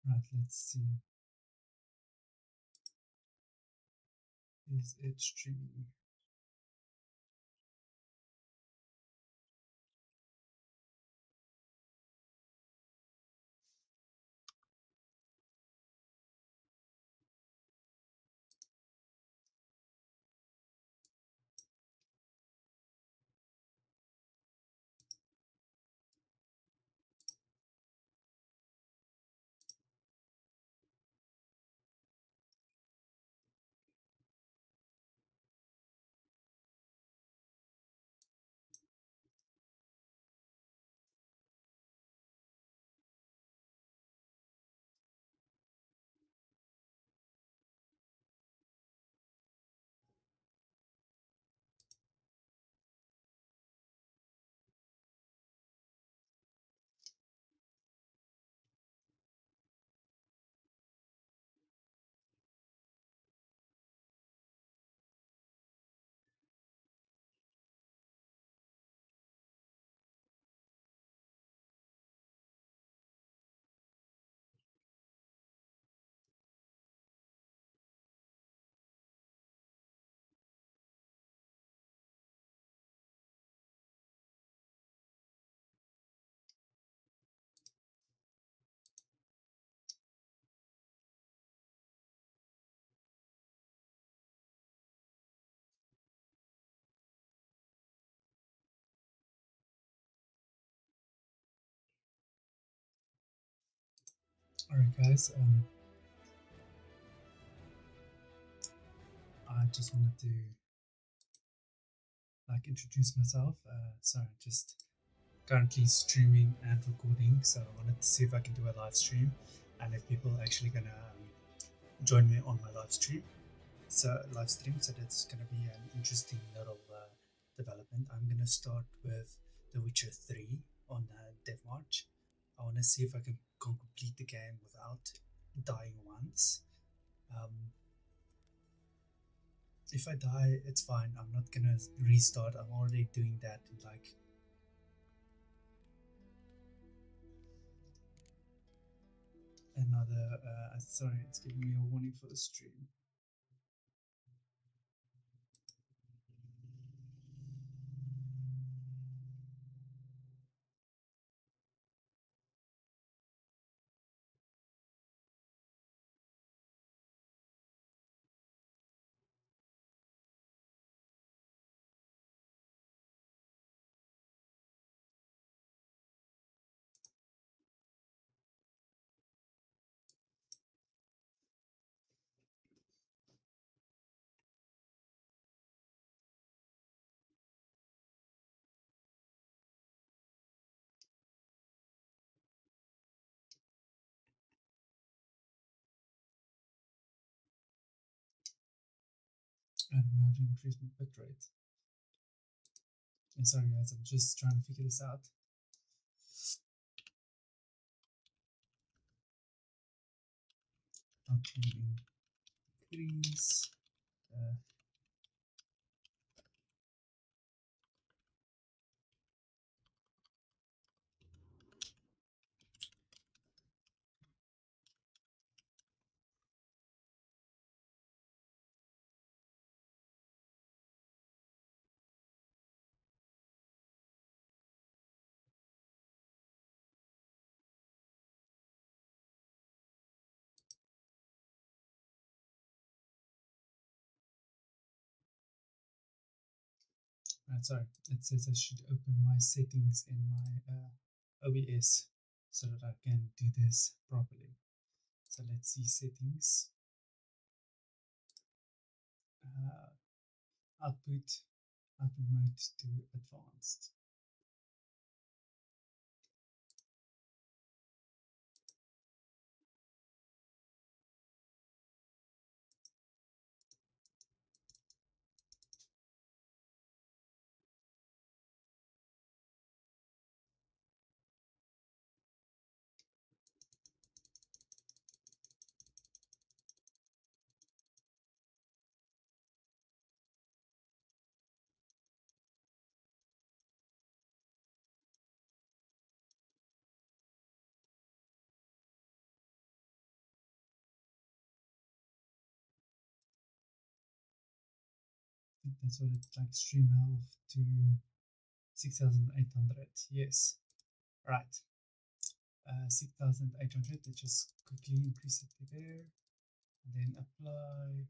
Right, let's see. Is it streaming? Alright, guys. I just wanted to introduce myself. Sorry, just currently streaming and recording, so I wanted to see if I can do a live stream and if people are actually gonna join me on my live stream. So live stream, so that's gonna be an interesting little development. I'm gonna start with The Witcher 3 on Dev March. I want to see if I can complete the game without dying once. Um, if I die, it's fine. I'm not gonna restart. I'm already doing that in like another. Sorry, it's giving me a warning for the stream. I don't know how to increase my bitrate. Sorry guys, I'm just trying to figure this out. How to increase sorry, it says I should open my settings in my OBS so that I can do this properly. So let's see settings, uh, output mode to advanced. think that's what it's like. Stream health to 6,800. Yes. Right. 6,800. Let's just quickly increase it to there. And then apply.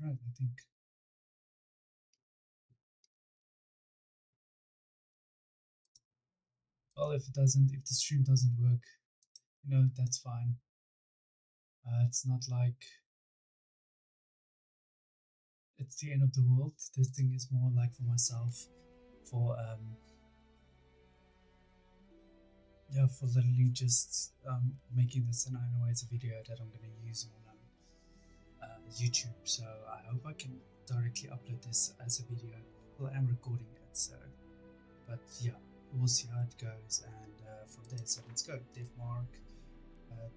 Right, I think. Well, if the stream doesn't work, that's fine. It's not like it's the end of the world. This thing is more like for myself, for yeah, for literally just making this, and I know it's a video that I'm gonna use on YouTube. So I hope I can directly upload this as a video. Well, I'm recording it, so but yeah, we'll see how it goes, and from there. So let's go. DevMark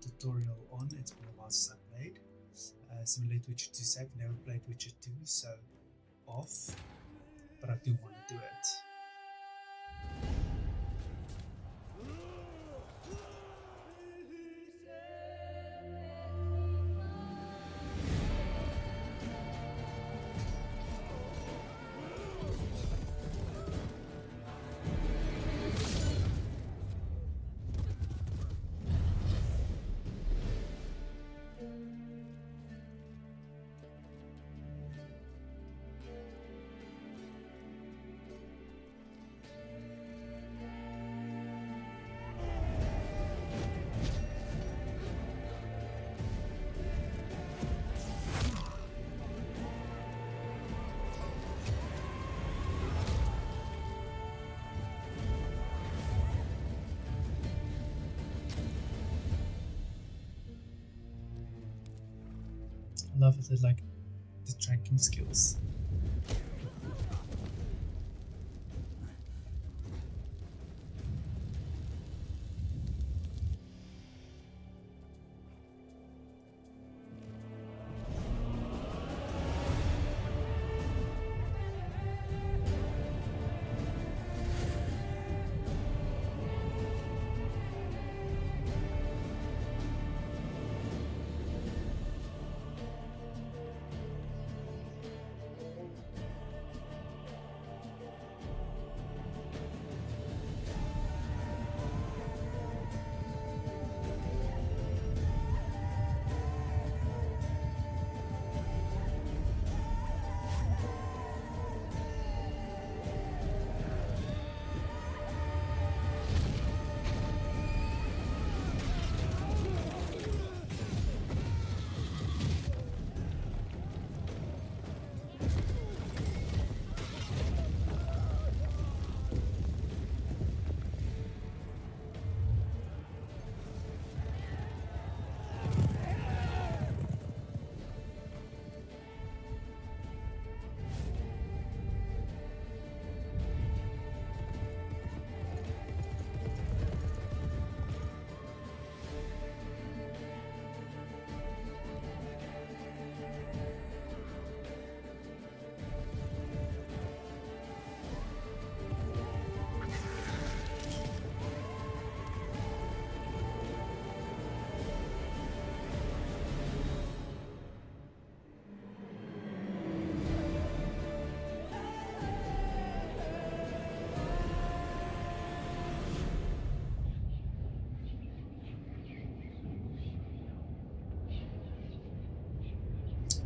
tutorial on. It's been a while since I played. Simulate Witcher 2 save. Never played Witcher 2, so off. But I do want to do it. I love it, like the tracking skills.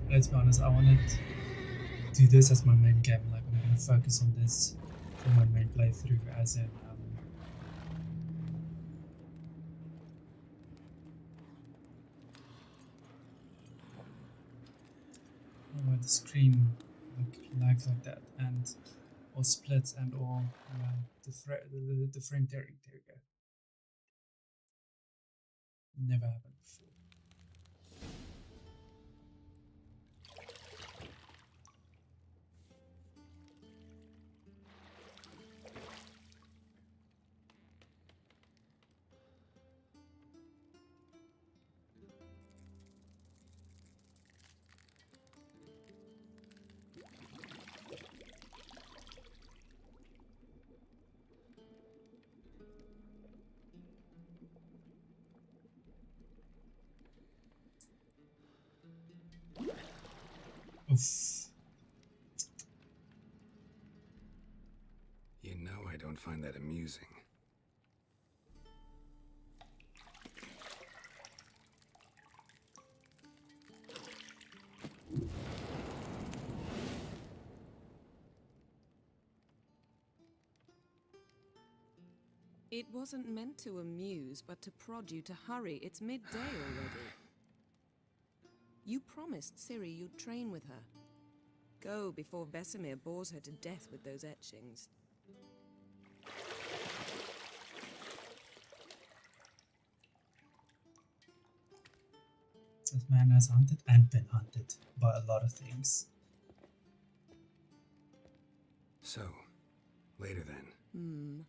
Let's be honest, I wanted to do this as my main game. Like, I'm going to focus on this for my main playthrough, as in where the screen lags like that, and or splits, and or the frame tearing. There we go. Never happened before. Oof. You know I don't find that amusing. It wasn't meant to amuse, but to prod you to hurry. It's midday already. You promised Ciri you'd train with her. Go before Vesemir bores her to death with those etchings. This man has hunted and been hunted by a lot of things. So, later then.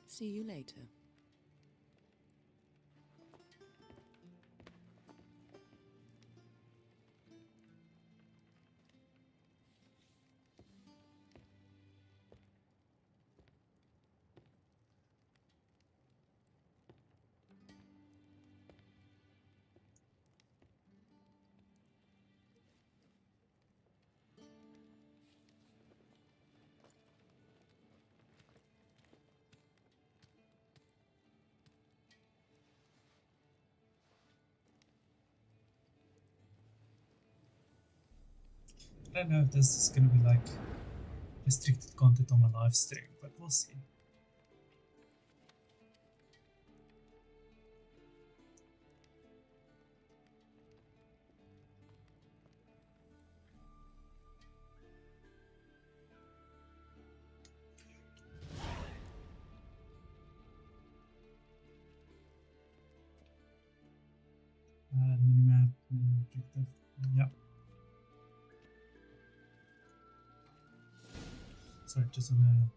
See you later. I don't know if this is gonna be like restricted content on my live stream, but we'll see. Minimap, objective, yeah. Sorry, just on the.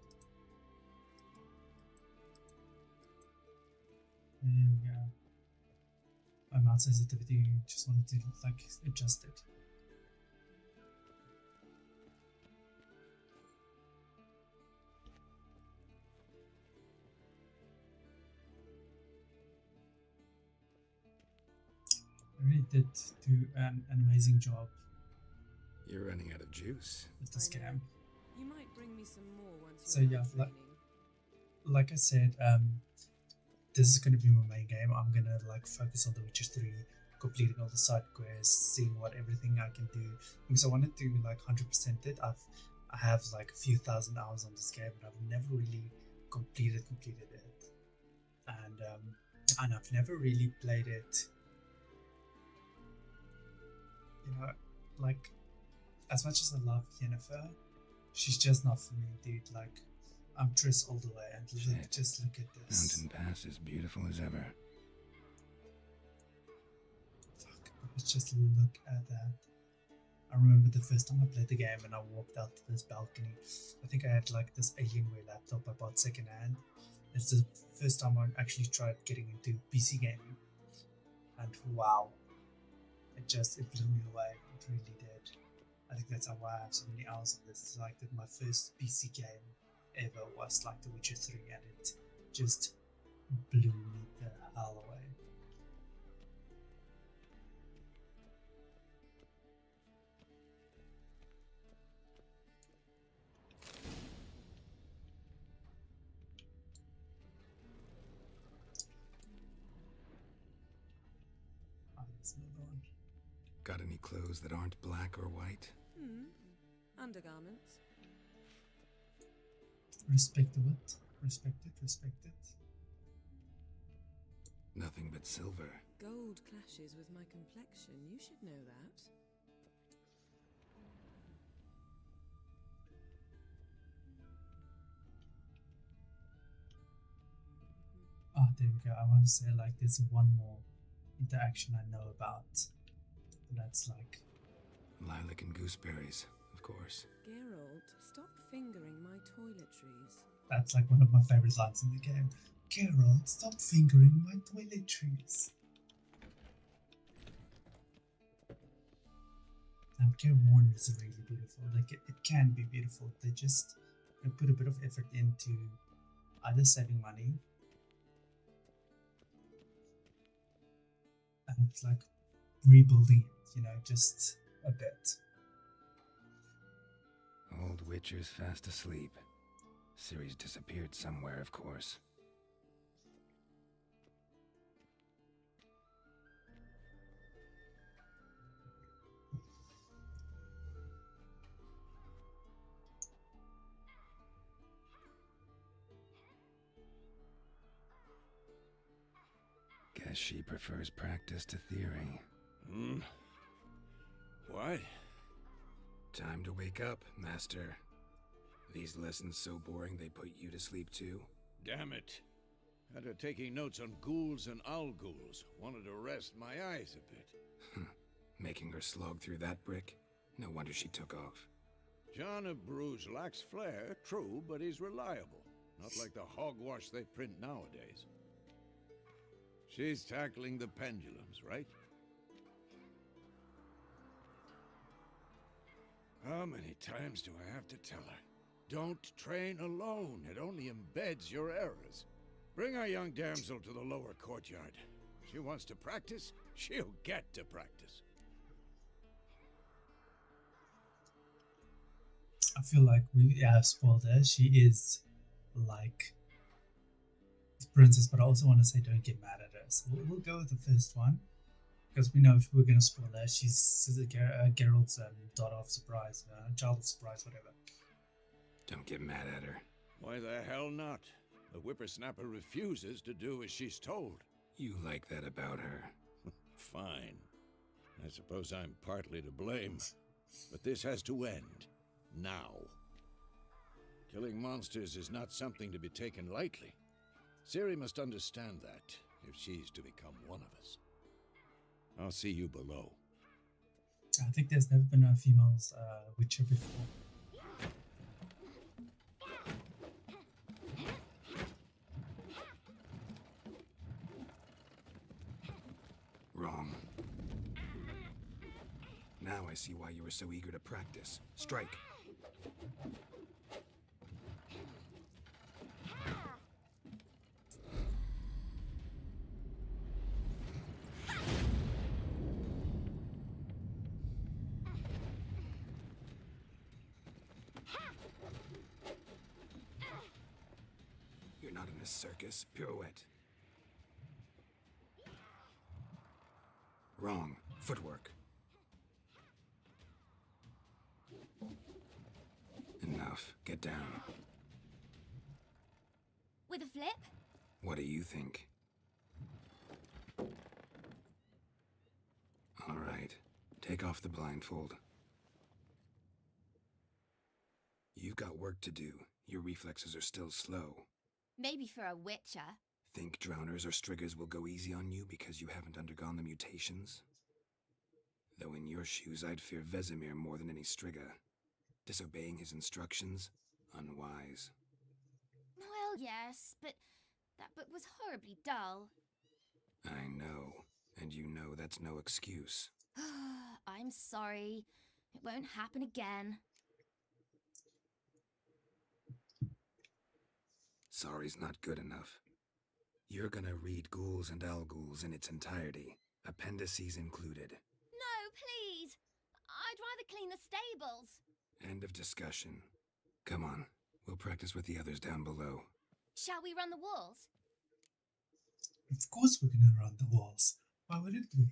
There we go. My mouse sensitivity, just wanted to like adjust it. I really did do an amazing job You're running out of juice. with this game. You might bring me some more once So you're yeah, done like I said, this is gonna be my main game. I'm gonna like focus on The Witcher 3, completing all the side quests, seeing what everything I can do. Because I wanted to like 100% it. I have like a few thousand hours on this game, but I've never really completed it. And I've never really played it. You know, like as much as I love Yennefer, she's just not for me, dude. Like, I'm Triss all the way, and Shit. just look at this. Mountain Pass is beautiful as ever. Fuck, let's just look at that. I remember the first time I played the game and I walked out to this balcony. I think I had like this Alienware laptop I bought secondhand. It's the first time I actually tried getting into PC gaming. And wow, it blew me away. It really did. I think that's how I have so many hours on this. It's like that my first PC game ever was like The Witcher 3, and it just blew me the hell away. Oh, there's another one. Got any clothes that aren't black or white? Undergarments. Respect the what? Respect it. Nothing but silver. Gold clashes with my complexion. You should know that. Oh, there we go. I want to say like there's one more interaction I know about. And that's like Lilac and gooseberries, of course. Geralt, stop fingering my toiletries. that's like one of my favorite lines in the game. Geralt, stop fingering my toiletries. And Careworn is really beautiful. Like it can be beautiful. They just put a bit of effort into either saving money, and it's like rebuilding it, you know, just a bit. Old Witcher's fast asleep. Ciri's disappeared somewhere, of course. Guess she prefers practice to theory. Hmm? What? Time to wake up, Master. These lessons so boring they put you to sleep too? Damn it. Had her taking notes on ghouls and owl-ghouls. Wanted to rest my eyes a bit. Making her slog through that brick? No wonder she took off. John of Bruges lacks flair, true, but he's reliable. Not like the hogwash they print nowadays. She's tackling the pendulums, right? How many times do I have to tell her? Don't train alone. It only embeds your errors. Bring our young damsel to the lower courtyard. She wants to practice, she'll get to practice. I feel like we have spoiled her. She is like the princess, but I also want to say don't get mad at her. So we'll go with the first one because we know if we're going to spoil her, she's Geralt's daughter of surprise, child of surprise, whatever. Don't get mad at her. Why the hell not? The whippersnapper refuses to do as she's told. You like that about her. Fine. I suppose I'm partly to blame. But this has to end. Now. Killing monsters is not something to be taken lightly. Ciri must understand that, if she's to become one of us. I'll see you below. I think there's never been a female Witcher before. Wrong. Now I see why you were so eager to practice. Strike. You're not in a circus. Pirouette. Wrong. Footwork. Enough. Get down. With a flip? What do you think? All right. Take off the blindfold. You've got work to do. Your reflexes are still slow. Maybe for a witcher. Think drowners or striggers will go easy on you because you haven't undergone the mutations? Though in your shoes, I'd fear Vesemir more than any strigger. Disobeying his instructions? Unwise. Well, yes, but that book was horribly dull. I know, and you know that's no excuse. I'm sorry. It won't happen again. Sorry's not good enough. You're gonna read Ghouls and Owl-Ghouls in its entirety, appendices included. No, please! I'd rather clean the stables. End of discussion. Come on, we'll practice with the others down below. Shall we run the walls? Of course we're going to run the walls. Why wouldn't we?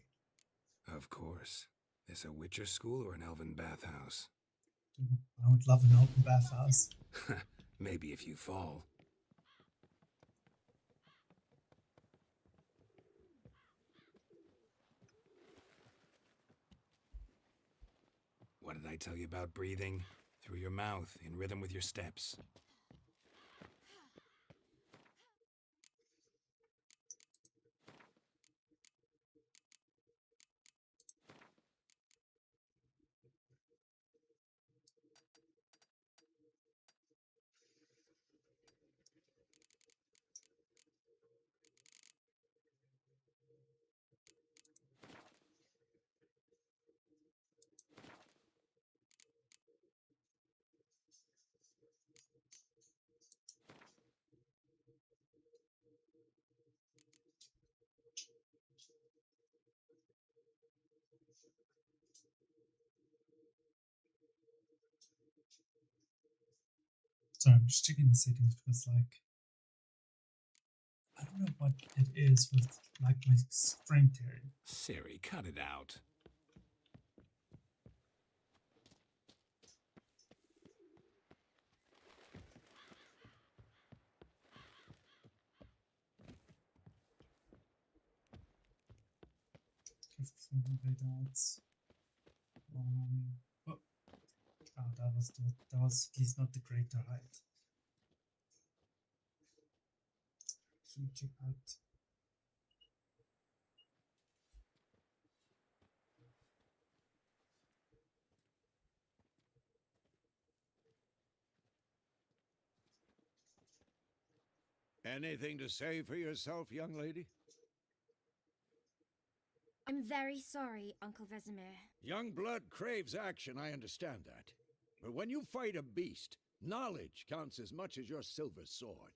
Of course. This a Witcher school or an elven bathhouse? I would love an open bathhouse. Maybe if you fall. What did I tell you about breathing? Through your mouth, in rhythm with your steps. Sorry, I'm just checking the settings because, like, I don't know what it is with, like, my frame tearing. Siri, cut it out. Adults. Oh, that was at least not the greater height. Let me check out. Anything to say for yourself, young lady? I'm very sorry, Uncle Vesemir. Young blood craves action, I understand that. But when you fight a beast, knowledge counts as much as your silver sword.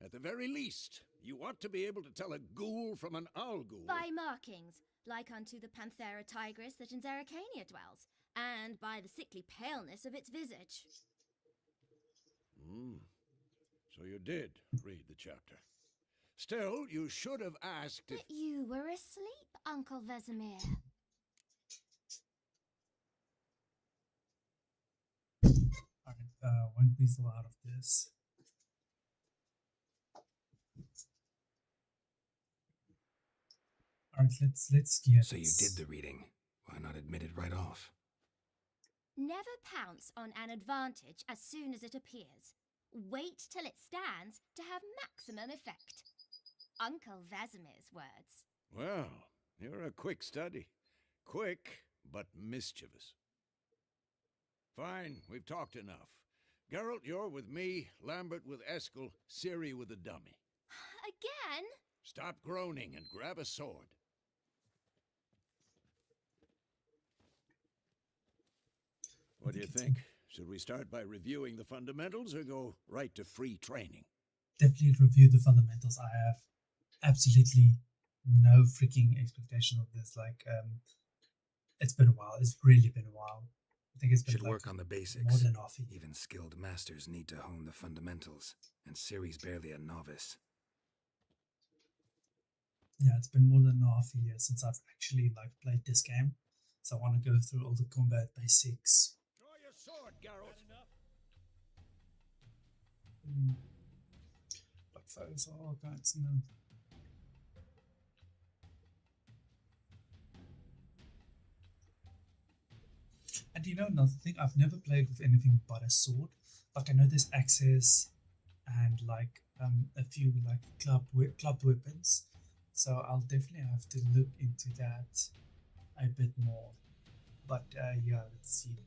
At the very least, you ought to be able to tell a ghoul from an owl ghoul. By markings, like unto the Panthera tigris that in Zerrikania dwells, and by the sickly paleness of its visage. So you did read the chapter. Still, you should have asked if... But you were asleep, Uncle Vesemir. Alright, one weasel out of this. Alright, let's get So you did the reading. Why not admit it right off? Never pounce on an advantage as soon as it appears. Wait till it stands to have maximum effect. Uncle Vesemir's words. Well, you're a quick study. Quick, but mischievous. Fine, we've talked enough. Geralt, you're with me, Lambert with Eskel, Ciri with the dummy. Again? Stop groaning and grab a sword. What do you think? Should we start by reviewing the fundamentals or go right to free training? Definitely review the fundamentals. I have absolutely no freaking expectation of this. Like, it's been a while. It's really been a while. I think it's been Should like work on the basics. more than half a year. Even skilled masters need to hone the fundamentals, and Ciri's barely a novice. Yeah, it's been more than half a year since I've actually like played this game. So I want to go through all the combat basics. Draw your sword, Geralt. Like foes, all kinds, no. And you know another thing, I've never played with anything but a sword. Like I know there's axes and like a few like clubbed weapons. So I'll definitely have to look into that a bit more. But yeah, let's see.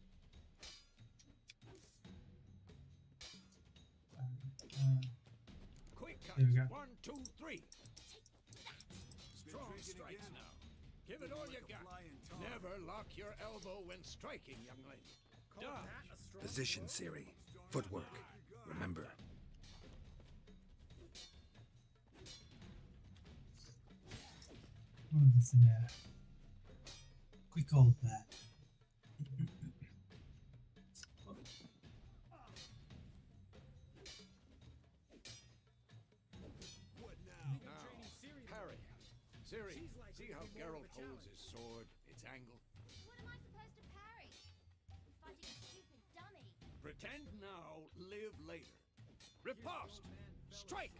Quick There we go. cuts. 1, 2, 3. Strong strikes now. Give it all you got. Never lock your elbow when striking, young lady. Dodge. Position, Ciri. Footwork. Remember. Oh, that's an quick old man. Parry. Ciri, see how Geralt holds his sword, its angle? What am I supposed to parry? I'm fighting a stupid dummy. Pretend now, live later. Riposte! Strike!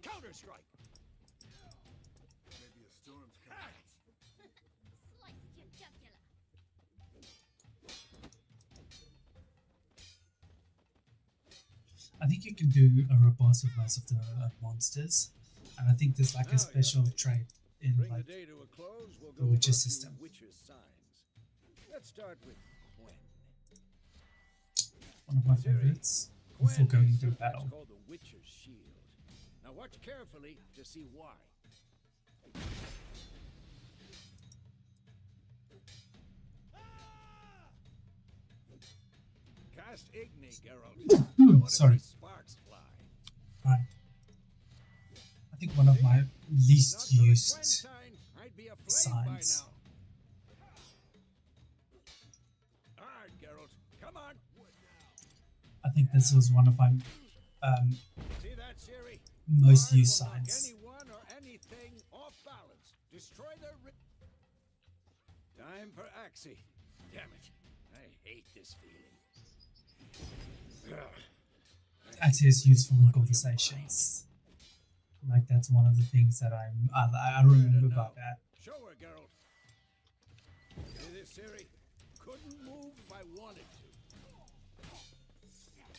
Counter-strike! Maybe a storm's coming. Slice your jugular. I think you can do a robust with most of the monsters, and I think there's like a special trait in Bring like the day to a close. We'll the go Witcher over a few system. Witcher's signs. Let's start with Quen. one of my Ciri, favorites before Quen going is into a something that's battle. called the Witcher's Shield. Now watch carefully to see why. Cast Igni, Geralt. I want to Sorry. see sparks fly. Right. I think one of my least Not for the Quen used sign, I'd be aflame signs. by now. Hard, Geralt. Come on. I think this was one of my See that, Siri? most Guard used will knock signs. anyone or anything off balance. Destroy their time for Axie. Damn it. I hate this feeling. Actually, it's useful in conversations. Like that's one of the things that I remember about that. Show her, Geralt. See this, Siri? Couldn't move if I wanted to.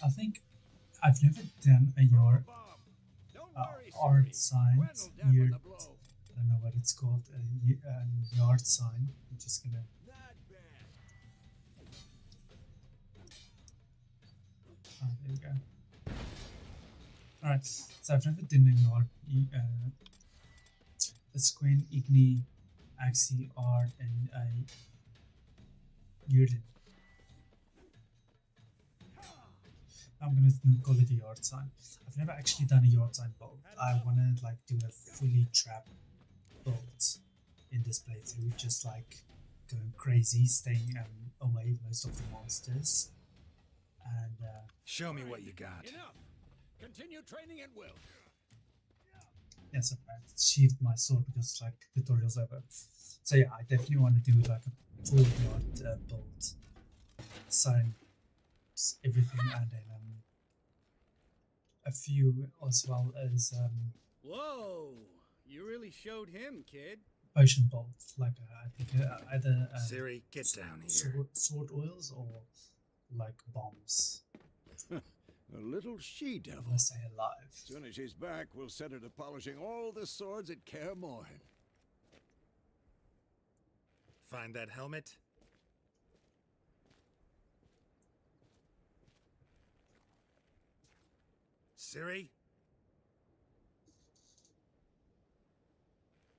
I think I've never done a yard Bomb. Don't worry, art Siri. sign. Gwen will dampen Yard, the blow. I don't know what it's called. A yard sign. I'm just gonna. Not bad. Oh, there we go. Alright, so I've never done a yard. A Squen, Igni, Axie, Art, and a Yurden. I'm gonna call it a yard sign. I've never actually done a yard sign build. I wanna like do a fully trap build in this playthrough, just like going crazy, staying away most of the monsters, and Show me what you got. Enough. Continue training at will. yes, I've sheathed my sword because like tutorial's over. So yeah, I definitely want to do like a full yard build, sign everything, and then a few as well as Whoa! You really showed him, kid. potion build, like I think either Siri, get down here. sword oils or like bombs. A little she-devil. Unless stay alive. As soon as she's back, we'll set her to polishing all the swords at Kaer Morhen. Find that helmet? Siri?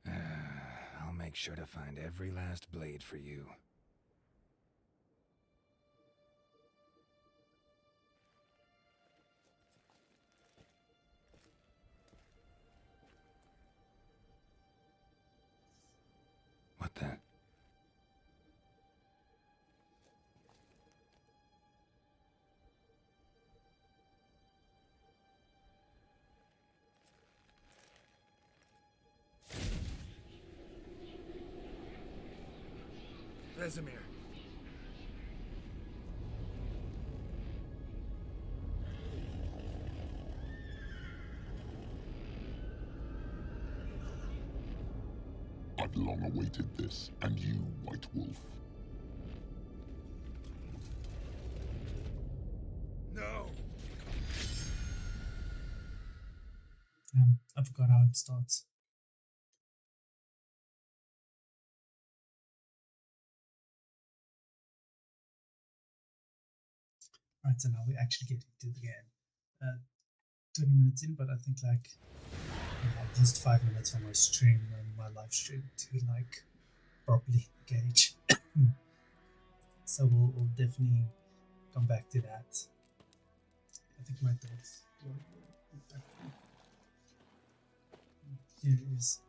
I'll make sure to find every last blade for you. What the? Vesemir. I've long awaited this, and you, White Wolf. No! I forgot how it starts. Right, so now we actually get into the game. 20 minutes in, but I think like at least 5 minutes on my stream, on my live stream, to like properly engage. So we'll definitely come back to that. I think my thoughts. Here it is.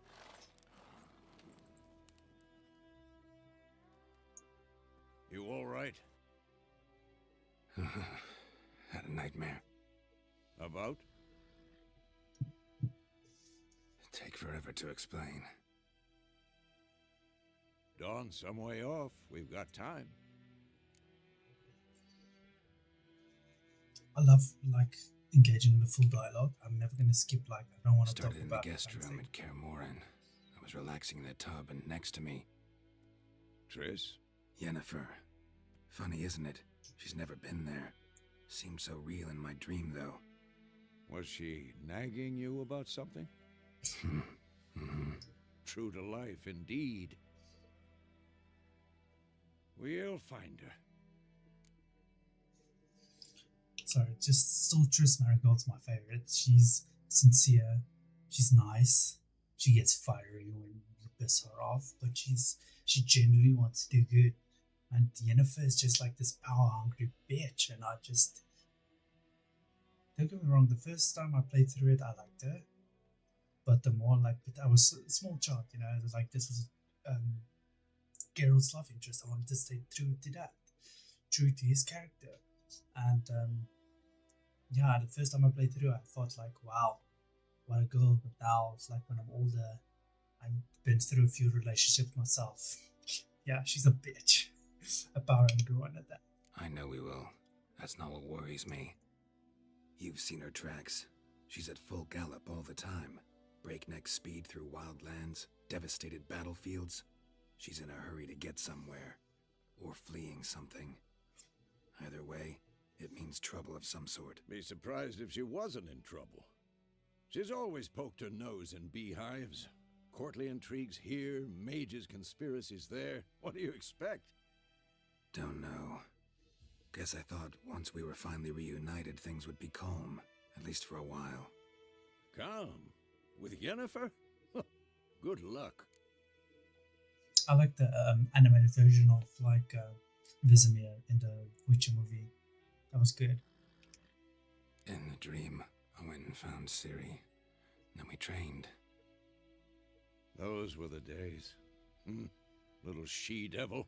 You all right? Had a nightmare. About? Take forever to explain. Dawn's some way off. We've got time. I love like engaging in the full dialogue. I'm never gonna skip like I don't want to talk Started in the about guest something. room at Kaer Morhen. I was relaxing in the tub, and next to me, Triss? Yennefer. Funny, isn't it? She's never been there. Seemed so real in my dream, though. Was she nagging you about something? True to life, indeed. We'll find her. Sorry, just still Triss Marigold's my favorite. She's sincere, she's nice, she gets fiery when you piss her off, but she genuinely wants to do good. And Yennefer is just like this power hungry bitch, and I just don't get me wrong, the first time I played through it I liked her. But the more like I was a small child, you know, it was like this was Geralt's love interest. I wanted to stay true to that, true to his character. And yeah, the first time I played through, I thought like, wow, what a girl. But now, it's like when I'm older, I've been through a few relationships myself. Yeah, she's a bitch. A power angry one at that. I know we will. That's not what worries me. You've seen her tracks. She's at full gallop all the time. Breakneck speed through wild lands, devastated battlefields. She's in a hurry to get somewhere. Or fleeing something. Either way, it means trouble of some sort. Be surprised if she wasn't in trouble. She's always poked her nose in beehives. Courtly intrigues here, mages' conspiracies there. What do you expect? Don't know. Guess I thought once we were finally reunited, things would be calm. At least for a while. Calm? With Yennefer? Good luck. I like the animated version of like Vizimir in the Witcher movie. That was good. In the dream, I went and found Ciri. Then we trained. Those were the days. Little she-devil.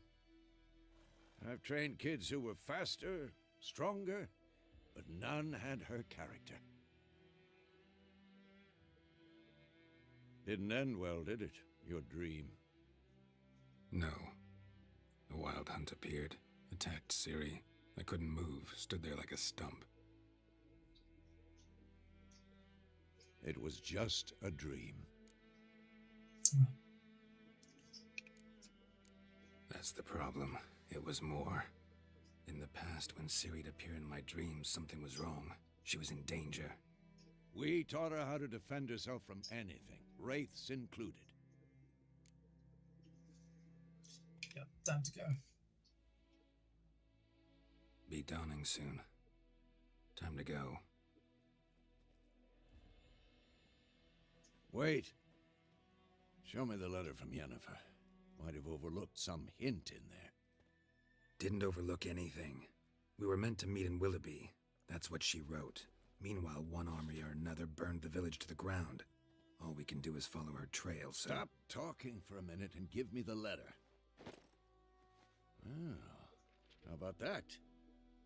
I've trained kids who were faster, stronger, but none had her character. Didn't end well, did it? Your dream? No. A wild hunt appeared, attacked Ciri. I couldn't move, stood there like a stump. It was just a dream. That's the problem. It was more. In the past, when Ciri'd appear in my dreams, something was wrong. She was in danger. We taught her how to defend herself from anything, wraiths included. Yeah, time to go. Be dawning soon. Time to go. Wait. Show me the letter from Yennefer. Might have overlooked some hint in there. Didn't overlook anything. We were meant to meet in Willoughby. That's what she wrote. Meanwhile, one army or another burned the village to the ground. All we can do is follow her trail, so... Stop talking for a minute and give me the letter. Oh, how about that?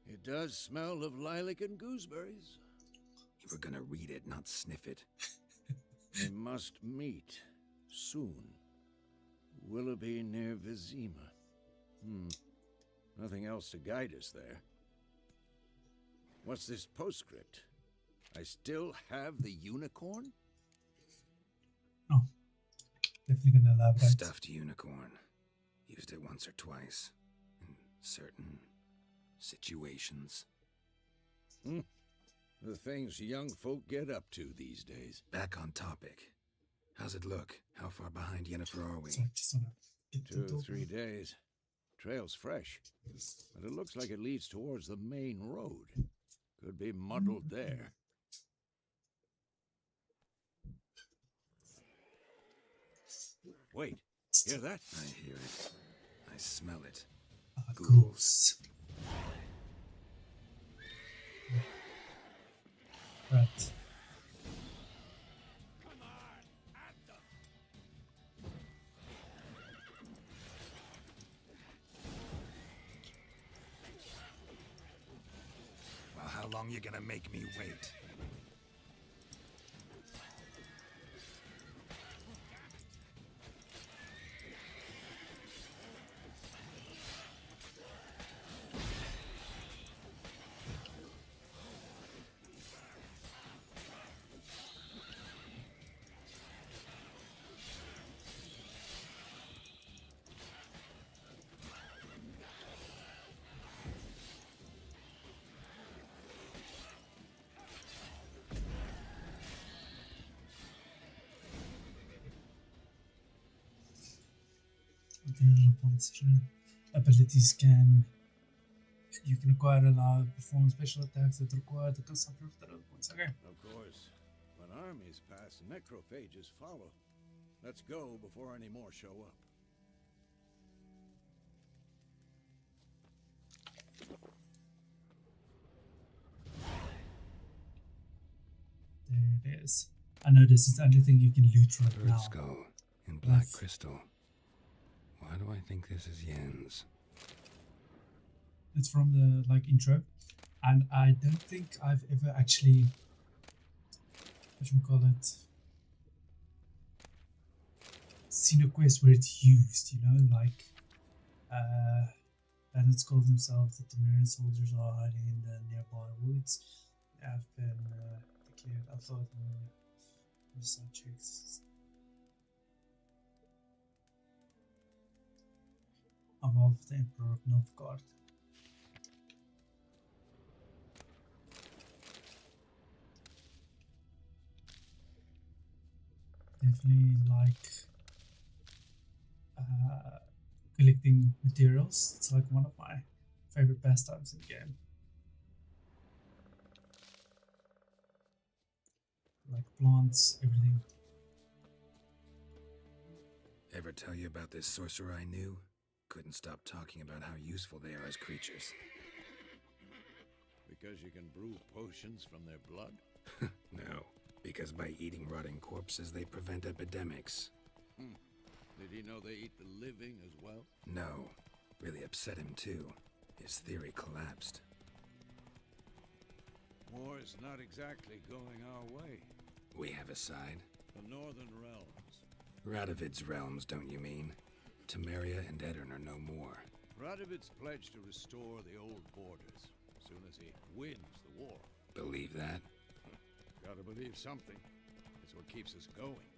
It does smell of lilac and gooseberries. You were gonna read it, not sniff it. They must meet soon. Willoughby near Vizima. Nothing else to guide us there. What's this postscript? I still have the unicorn? Oh, definitely gonna elaborate. Stuffed unicorn. Used it once or twice. In certain situations. The things young folk get up to these days. Back on topic. How's it look? How far behind Yennefer are we? So I just wanna get to 2 or 3 days. Trail's fresh, but it looks like it leads towards the main road. Could be muddled there. Wait, hear that? I hear it. I smell it. Ghouls. Right. Well, how long you gonna make me wait? Available position. Abilities can. You can acquire perform special attacks that require the consumption of the points. Okay. Of course. When armies pass, necrophages follow. Let's go before any more show up. There it is. I know this is the only thing you can loot right Bird now. skull in black Yes. crystal. Why do I think this is Yen's? It's from the intro, And I don't think I've ever actually, whatchamacallit, seen a quest where it's used, you know, like bandits call themselves the Temerian soldiers are hiding in the nearby woods. They have been declared outside the subjects. Above the Emperor of Novgorod. Definitely like collecting materials. It's like one of my favorite pastimes in the game. Like plants, everything. Ever tell you about this sorcerer I knew? Couldn't stop talking about how useful they are as creatures. Because you can brew potions from their blood? No, because by eating rotting corpses, they prevent epidemics. Did he know they eat the living as well? No, really upset him too. His theory collapsed. War is not exactly going our way. We have a side. The Northern Realms. Radovid's realms, don't you mean? Temeria and Edirn are no more. Radovid's pledged to restore the old borders as soon as he wins the war. Believe that? Gotta believe something. It's what keeps us going.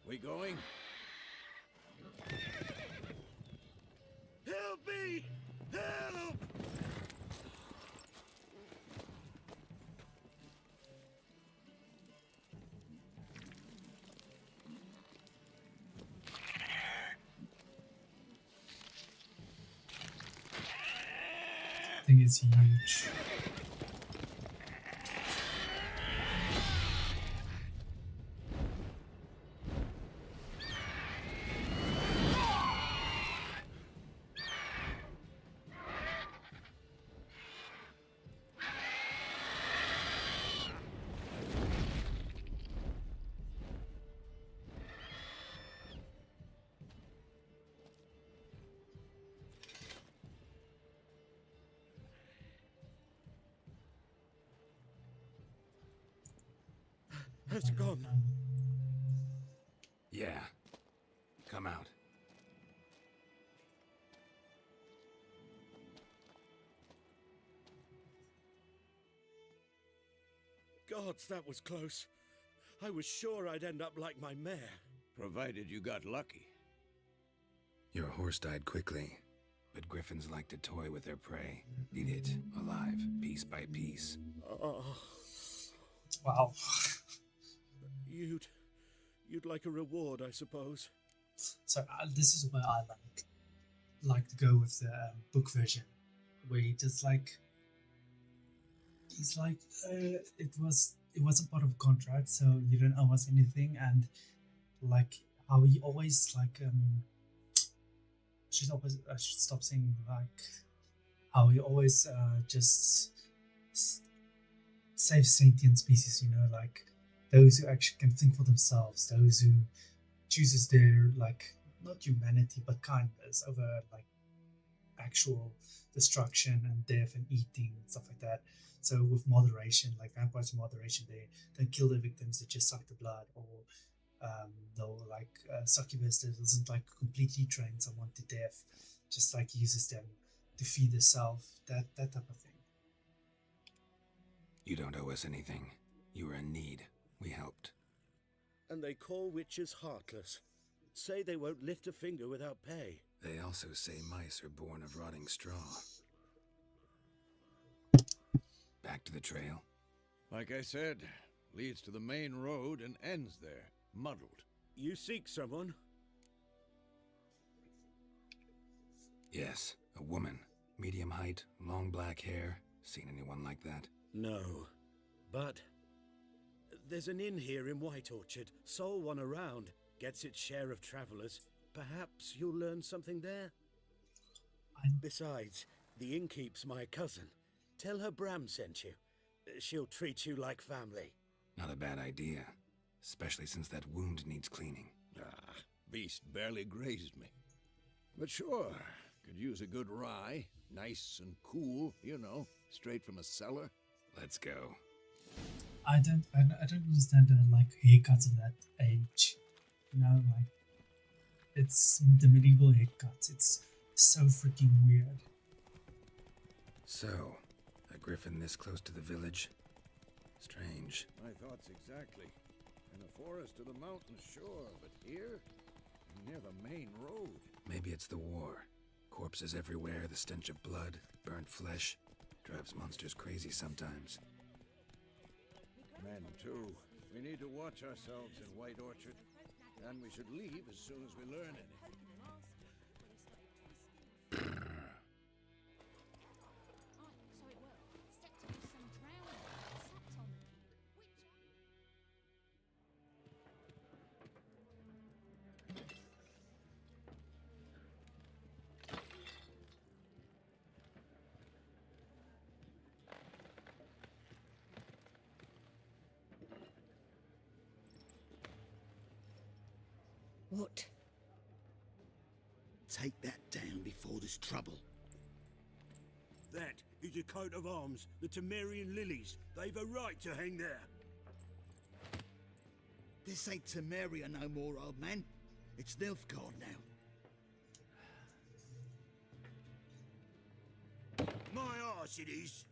We going? Help me! Help! Thing is huge. Has it gone? Yeah. Come out. Gods, that was close. I was sure I'd end up like my mare. Provided you got lucky. Your horse died quickly, but griffins like to toy with their prey. Eat it, alive, piece by piece. Oh, Wow. you'd like a reward, I suppose. So this is where I like to go with the book version, where he just like he's like it wasn't part of a contract, so you don't owe us anything, and like how he always like I should stop saying like how he always just saves sentient species, you know, like those who actually can think for themselves, those who chooses their like not humanity but kindness over like actual destruction and death and eating and stuff like that. So with moderation, like vampires in moderation, they don't kill their victims, they just suck the blood, or they'll like succubus that doesn't like completely train someone to death, just like uses them to feed herself, that type of thing. You don't owe us anything. You were in need. We helped. And they call witches heartless. Say they won't lift a finger without pay. They also say mice are born of rotting straw. Back to the trail. Like I said, leads to the main road and ends there, muddled. You seek someone? Yes, a woman. Medium height, long black hair. Seen anyone like that? No. But there's an inn here in White Orchard. Sole one around. Gets its share of travelers. Perhaps you'll learn something there? Besides, the innkeep's my cousin. Tell her Bram sent you. She'll treat you like family. Not a bad idea. Especially since that wound needs cleaning. Ah, beast barely grazed me. But sure, could use a good rye. Nice and cool, you know, straight from a cellar. Let's go. I don't understand the like haircuts of that age. You know, like it's the medieval haircuts. It's so freaking weird. So, a griffin this close to the village? Strange. My thoughts exactly. In the forest or the mountain, sure, but here? Near the main road. Maybe it's the war. Corpses everywhere, the stench of blood, burnt flesh. Drives monsters crazy sometimes. Men, too. We need to watch ourselves in White Orchard. And we should leave as soon as we learn anything. What? Take that down before there's trouble. That is a coat of arms, the Temerian lilies. They've a right to hang there. This ain't Temeria no more, old man. It's Nilfgaard now. My arse it is.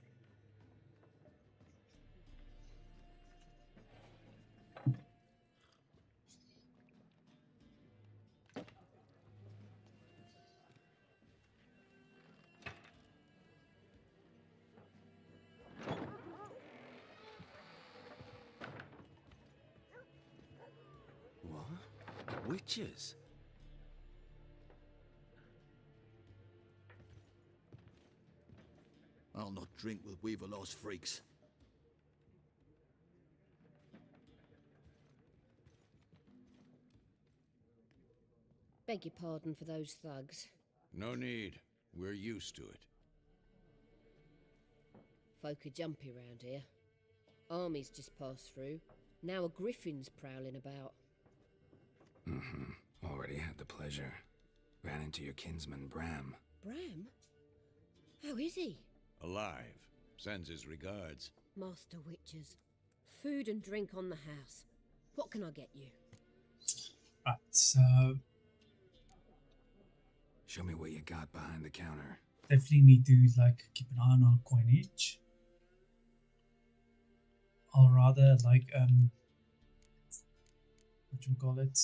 What? Witches? I'll not drink with Weaverlaw's freaks. Beg your pardon for those thugs. No need. We're used to it. Folk are jumpy round here. Armies just passed through. Now a griffin's prowling about. Already had the pleasure. Ran into your kinsman, Bram. Bram? How is he? Alive. Sends his regards. Master Witches. Food and drink on the house. What can I get you? Right, so Show me what you got behind the counter. definitely need to like keep an eye on our coinage. Or rather like what you call it?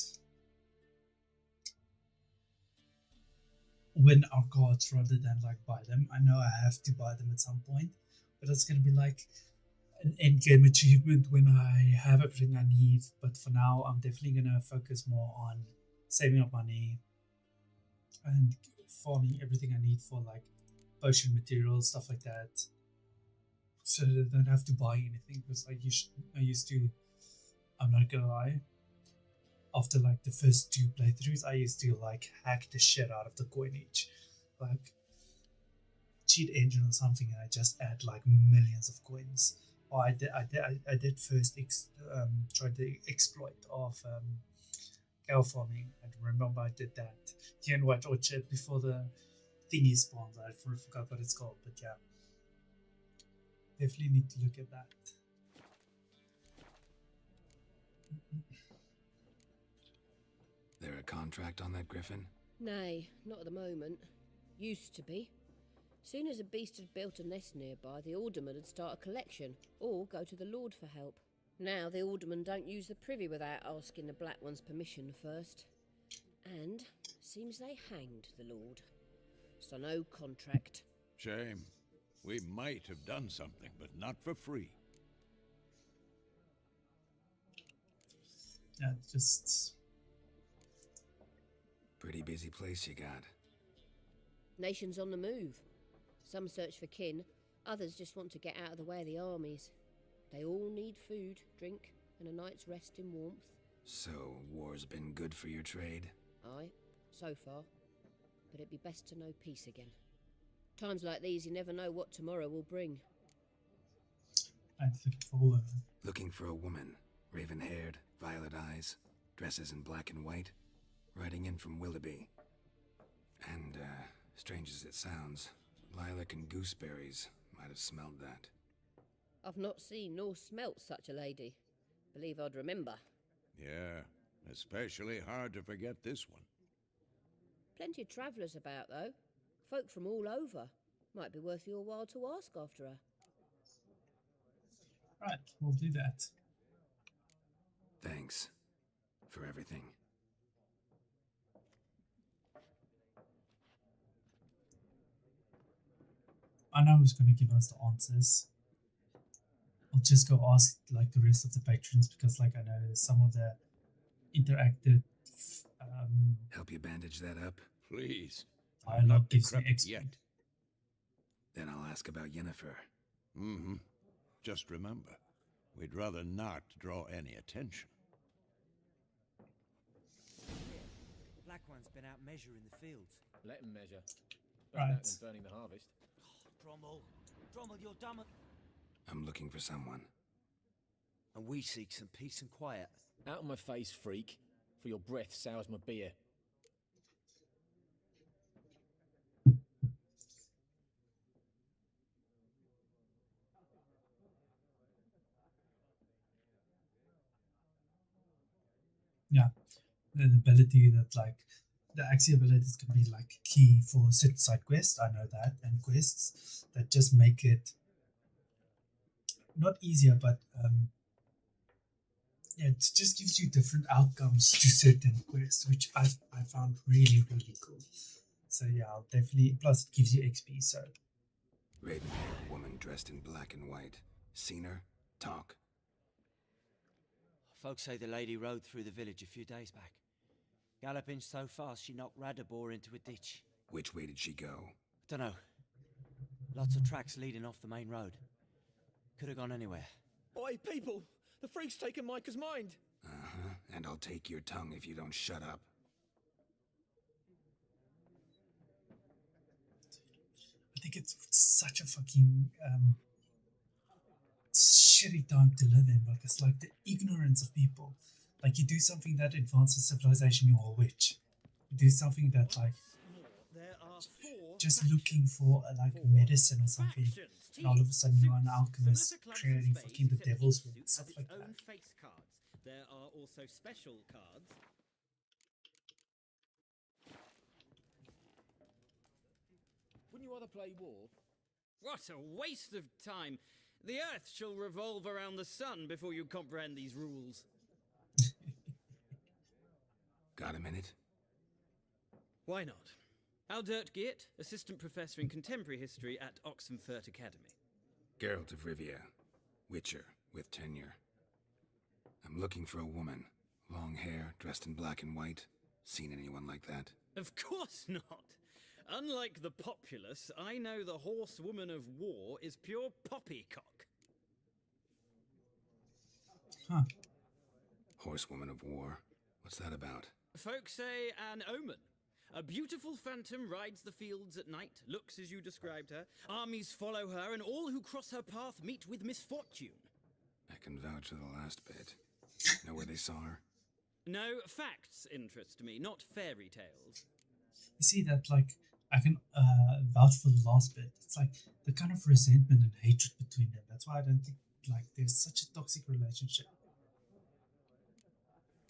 Win our cards rather than like buy them. I know I have to buy them at some point, but it's gonna be like an end game achievement when I have everything I need. But for now, I'm definitely gonna focus more on saving up money and farming everything I need for like potion materials, stuff like that, so that I don't have to buy anything. Because I used to, I'm not gonna lie, after like the first 2 playthroughs, I used to like hack the shit out of the coinage, like cheat engine or something, and I just add like millions of coins. Or I did first try the exploit of cow farming. I remember I did that here in White Orchard before the thingy spawns. I forgot what it's called, but yeah, definitely need to look at that. There a contract on that griffin? Nay, not at the moment. Used to be. Soon as a beast had built a nest nearby, the alderman would start a collection, or go to the lord for help. Now the aldermen don't use the privy without asking the Black One's permission first. And seems they hanged the lord. So no contract. Shame. We might have done something, but not for free. Yeah, just Pretty busy place you got. Nations on the move. Some search for kin, others just want to get out of the way of the armies. They all need food, drink, and a night's rest in warmth. So, war's been good for your trade? Aye, so far. But it'd be best to know peace again. Times like these, you never know what tomorrow will bring. I'm looking for all of them. Looking for a woman. Raven-haired, violet eyes, dresses in black and white. riding in from Willoughby. And, strange as it sounds, lilac and gooseberries might have smelled that. I've not seen nor smelt such a lady. Believe I'd remember. Yeah, especially hard to forget this one. Plenty of travellers about, though. Folk from all over. Might be worth your while to ask after her. Right, we'll do that. Thanks for everything. I know who's going to give us the answers. I'll just go ask like the rest of the patrons because like I know some of the interactive Help you bandage that up? Please. dialogue gives me decrepit XP. yet. Then I'll ask about Yennefer. Mm-hmm. Just remember, we'd rather not draw any attention. Black One's been out measuring the fields. Let him measure. Right. Better that than burning the harvest. Drommel, you're dumb. I'm looking for someone. And we seek some peace and quiet. Out of my face, freak. For your breath sours my beer. Yeah, an ability that like the Axie abilities can be like key for certain side quests. I know that, and quests that just make it not easier, but yeah, it just gives you different outcomes to certain quests, which I found really cool. So yeah, I'll definitely. Plus, it gives you XP. So Raven-haired woman dressed in black and white. Seen her? Talk. Folks say the lady rode through the village a few days back. Galloping so fast she knocked Radabor into a ditch. Which way did she go? Dunno. Lots of tracks leading off the main road. Could have gone anywhere. Oi, people! The freak's taken Micah's mind! Uh-huh. And I'll take your tongue if you don't shut up. I think it's such a fucking shitty time to live in. Like it's like the ignorance of people. Like you do something that advances civilization, you're a witch. You do something that like just looking for like medicine or something, and all of a sudden you're an alchemist creating fucking the devil's work, stuff like that. Face cards. There are also special cards. Wouldn't you rather play war? What a waste of time! The Earth shall revolve around the sun before you comprehend these rules. Got a minute? Why not? Aldert Geert, Assistant Professor in Contemporary History at Oxenfurt Academy. Geralt of Rivia. Witcher, with tenure. I'm looking for a woman. Long hair, dressed in black and white. Seen anyone like that? Of course not! Unlike the populace, I know the horsewoman of war is pure poppycock. Huh. Horsewoman of war? What's that about? Folks say an omen. A beautiful phantom rides the fields at night, looks as you described her. Armies follow her, and all who cross her path meet with misfortune. I can vouch for the last bit. Know where they saw her? No, facts interest me, not fairy tales. You see that like I can vouch for the last bit. It's like the kind of resentment and hatred between them. That's why I don't think like there's such a toxic relationship.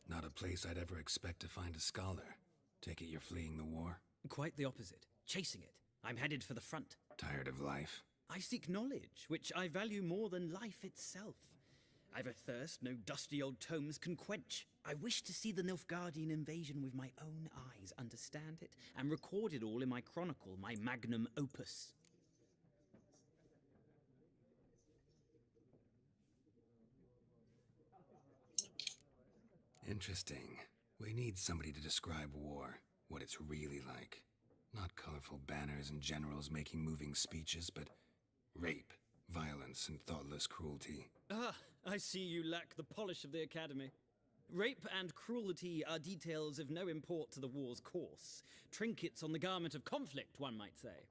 Not a place I'd ever expect to find a scholar. Take it you're fleeing the war? Quite the opposite. Chasing it. I'm headed for the front. Tired of life? I seek knowledge, which I value more than life itself. I've a thirst no dusty old tomes can quench. I wish to see the Nilfgaardian invasion with my own eyes, understand it, and record it all in my chronicle, my magnum opus. Interesting. We need somebody to describe war, what it's really like. Not colorful banners and generals making moving speeches, but rape, violence, and thoughtless cruelty. Ah, I see you lack the polish of the Academy. Rape and cruelty are details of no import to the war's course. Trinkets on the garment of conflict, one might say.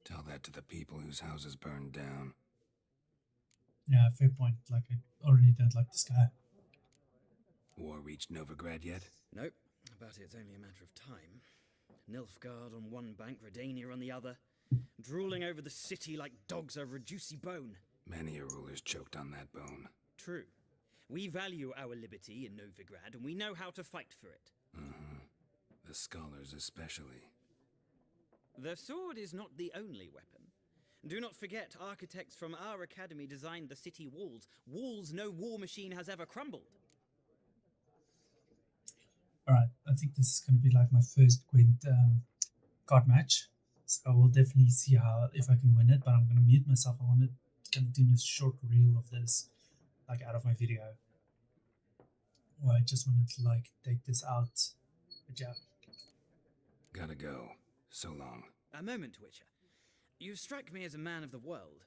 Tell that to the people whose houses burned down. Yeah, fair point. Like I already don't like this guy. War reached Novigrad yet? Nope. But it's only a matter of time. Nilfgaard on one bank, Redania on the other, drooling over the city like dogs over a juicy bone. Many a ruler's choked on that bone. True. We value our liberty in Novigrad, and we know how to fight for it. The scholars especially. The sword is not the only weapon. Do not forget, architects from our academy designed the city walls. Walls no war machine has ever crumbled. Alright, I think this is going to be like my first Gwent card match. So I will definitely see how if I can win it, but I'm going to mute myself. I want to kind of do a short reel of this, like out of my video. Or I just wanted to like take this out. But yeah. Gotta go. So long. A moment, Witcher. You strike me as a man of the world.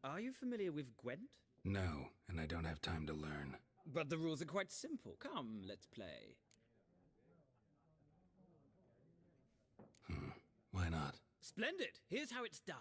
Are you familiar with Gwent? No, and I don't have time to learn. But the rules are quite simple. Come, let's play. Why not? Splendid! Here's how it's done.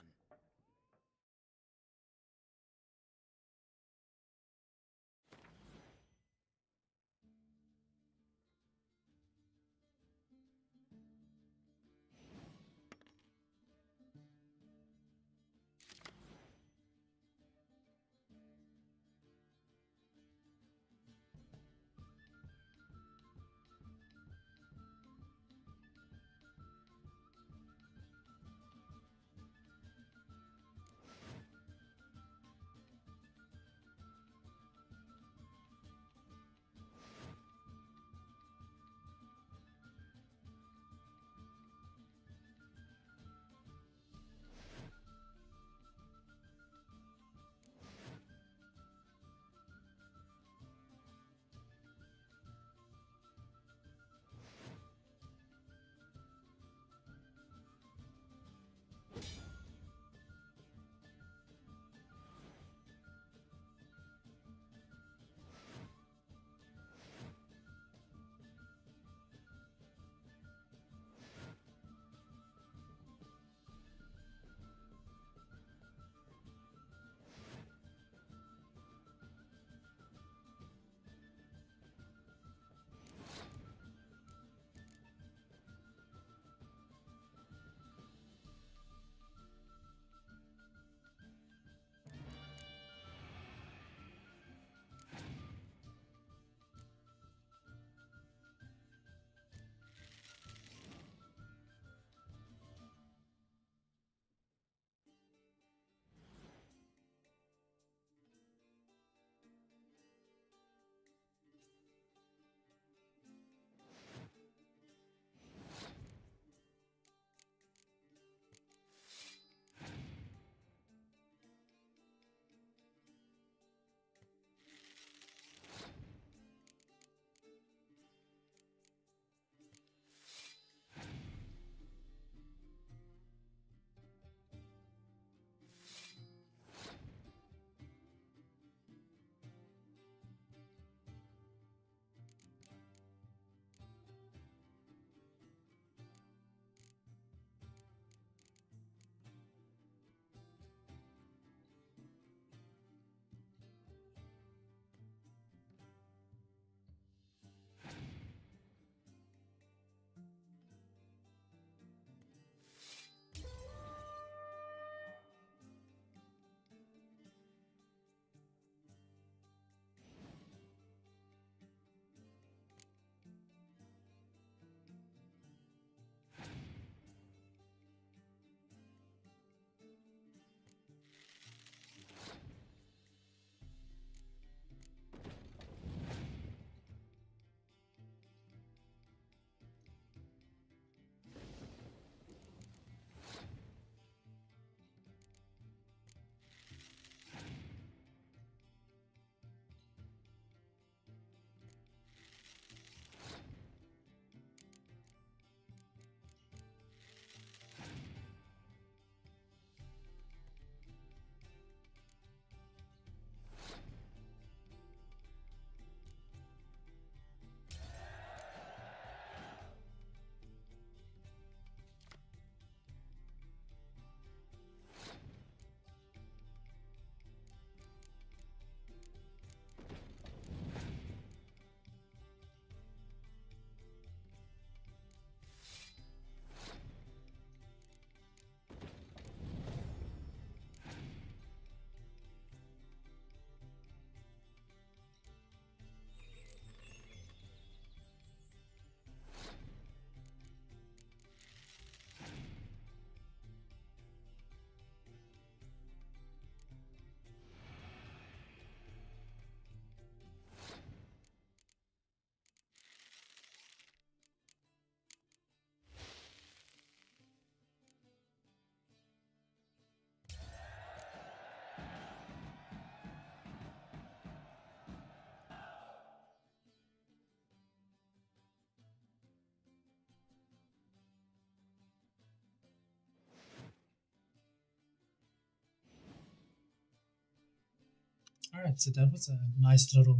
Alright, so that was a nice little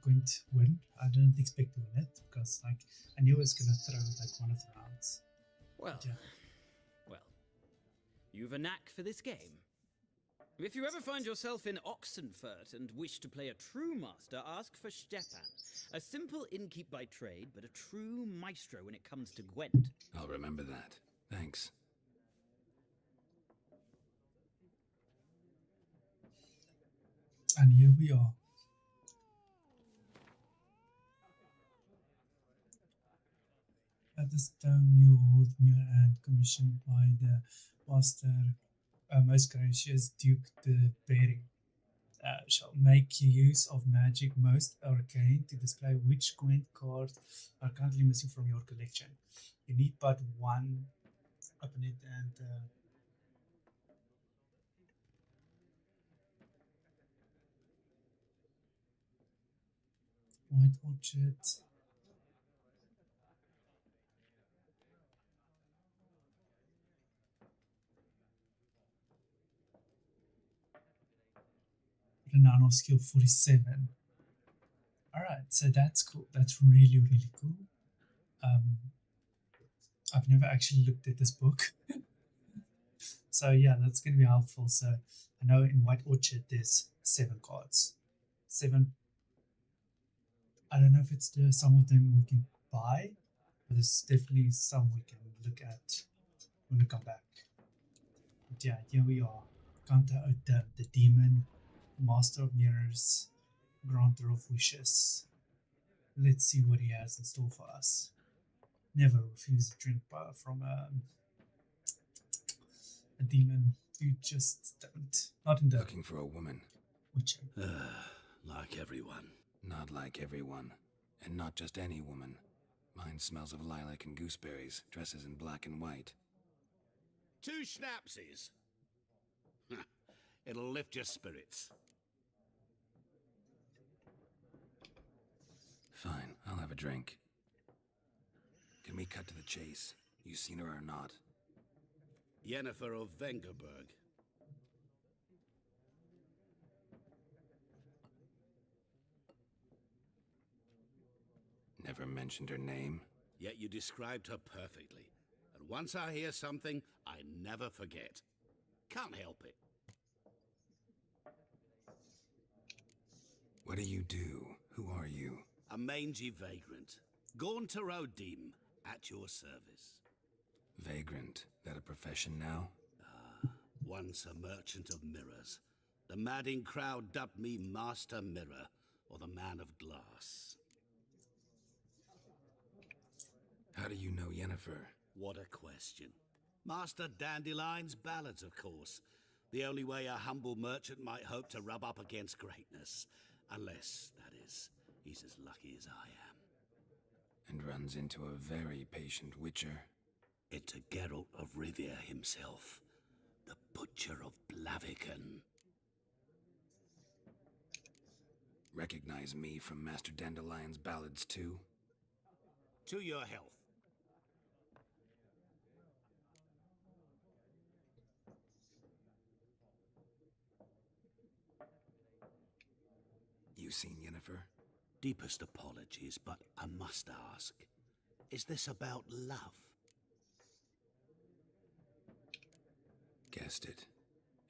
Gwent win. I didn't expect to win it because like I knew it was gonna throw like one of the rounds. Well, Yeah. well, you've a knack for this game. If you ever find yourself in Oxenfurt and wish to play a true master, ask for Stepan. A simple innkeep by trade, but a true maestro when it comes to Gwent. I'll remember that. Thanks. And here we are. At the stone you hold in your hand, commissioned by the master, most gracious Duke de Berry, shall make use of magic most arcane to display which Gwent cards are currently missing from your collection. You need but one. Open it and White Orchard. Renown of skill 47. Alright, so that's cool. That's really, really cool. I've never actually looked at this book. So yeah, that's going to be helpful. So I know in White Orchard there's 7 cards. 7. I don't know if it's some of them we can buy, but there's definitely some we can look at when we come back. But yeah, here we are. Counter the demon, master of mirrors, granter of wishes. Let's see what he has in store for us. Never refuse a drink from a demon. You just don't. Not in the Looking for a woman. Witcher. Like everyone. Not like everyone. And not just any woman. Mine smells of lilac and gooseberries, dresses in black and white. 2 schnapsies. It'll lift your spirits. Fine, I'll have a drink. Can we cut to the chase? You seen her or not? Yennefer of Vengerberg. Never mentioned her name. Yet you described her perfectly. And once I hear something, I never forget. Can't help it. What do you do? Who are you? A mangy vagrant. Gone to Rodim, at your service. Vagrant. That a profession now? Once a merchant of mirrors. The madding crowd dubbed me Master Mirror, or the Man of Glass. How do you know Yennefer? What a question. Master Dandelion's ballads, of course. The only way a humble merchant might hope to rub up against greatness. Unless, that is, he's as lucky as I am. And runs into a very patient witcher. Into Geralt of Rivia himself. The Butcher of Blaviken. Recognize me from Master Dandelion's ballads too? To your health. You seen Yennefer? Deepest apologies, but I must ask. Is this about love? Guessed it.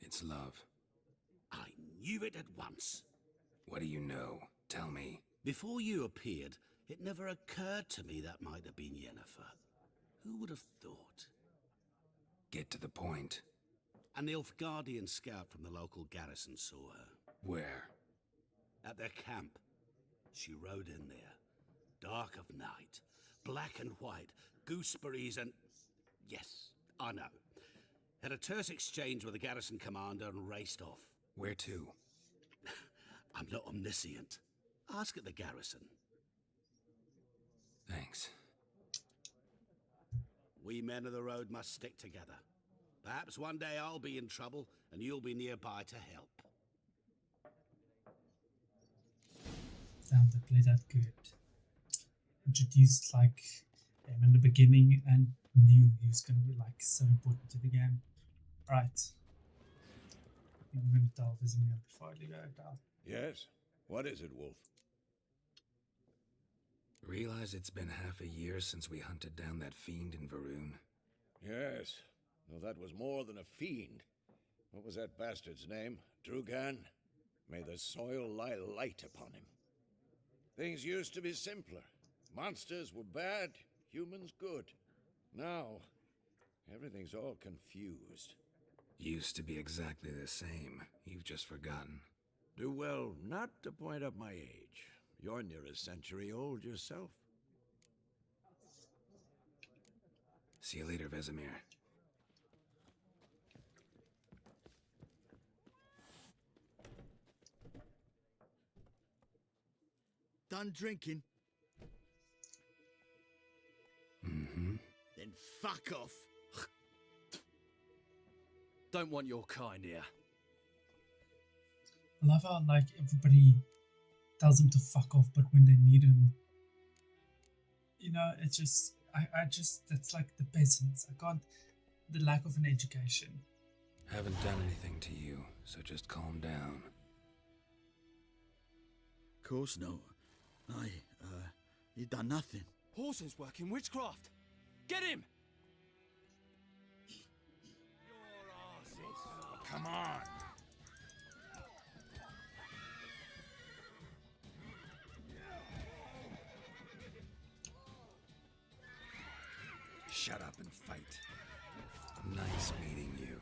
It's love. I knew it at once. What do you know? Tell me. Before you appeared, it never occurred to me that might have been Yennefer. Who would have thought? Get to the point. A Nilfgaardian scout from the local garrison saw her. Where? At their camp. She rode in there. Dark of night. Black and white. Gooseberries and... Yes, I know. Had a terse exchange with the garrison commander and raced off. Where to? I'm not omniscient. Ask at the garrison. Thanks. We men of the road must stick together. Perhaps one day I'll be in trouble and you'll be nearby to help. Damn, they play that good. Introduced like him in the beginning and knew he was going to be like so important to the game. Right. I'm going to tell Vesemir before I leave out now. Yes? What is it, Wolf? Realize it's been half a year since we hunted down that fiend in Varun? Yes, though that was more than a fiend. What was that bastard's name? Drugan? May the soil lie light upon him. Things used to be simpler. Monsters were bad, humans good. Now, everything's all confused. Used to be exactly the same. You've just forgotten. Do well not to point up my age. You're near a century old yourself. See you later, Vesemir. Done drinking? Mm-hmm. Then fuck off. Don't want your kind here. I love how like everybody tells him to fuck off, but when they need him, you know, it's just I just that's like the peasants. I can't. The lack of an education. Haven't done anything to you, so just calm down. Of course no. He done nothing. Horson's working witchcraft. Get him! Come on! Shut up and fight. Nice meeting you.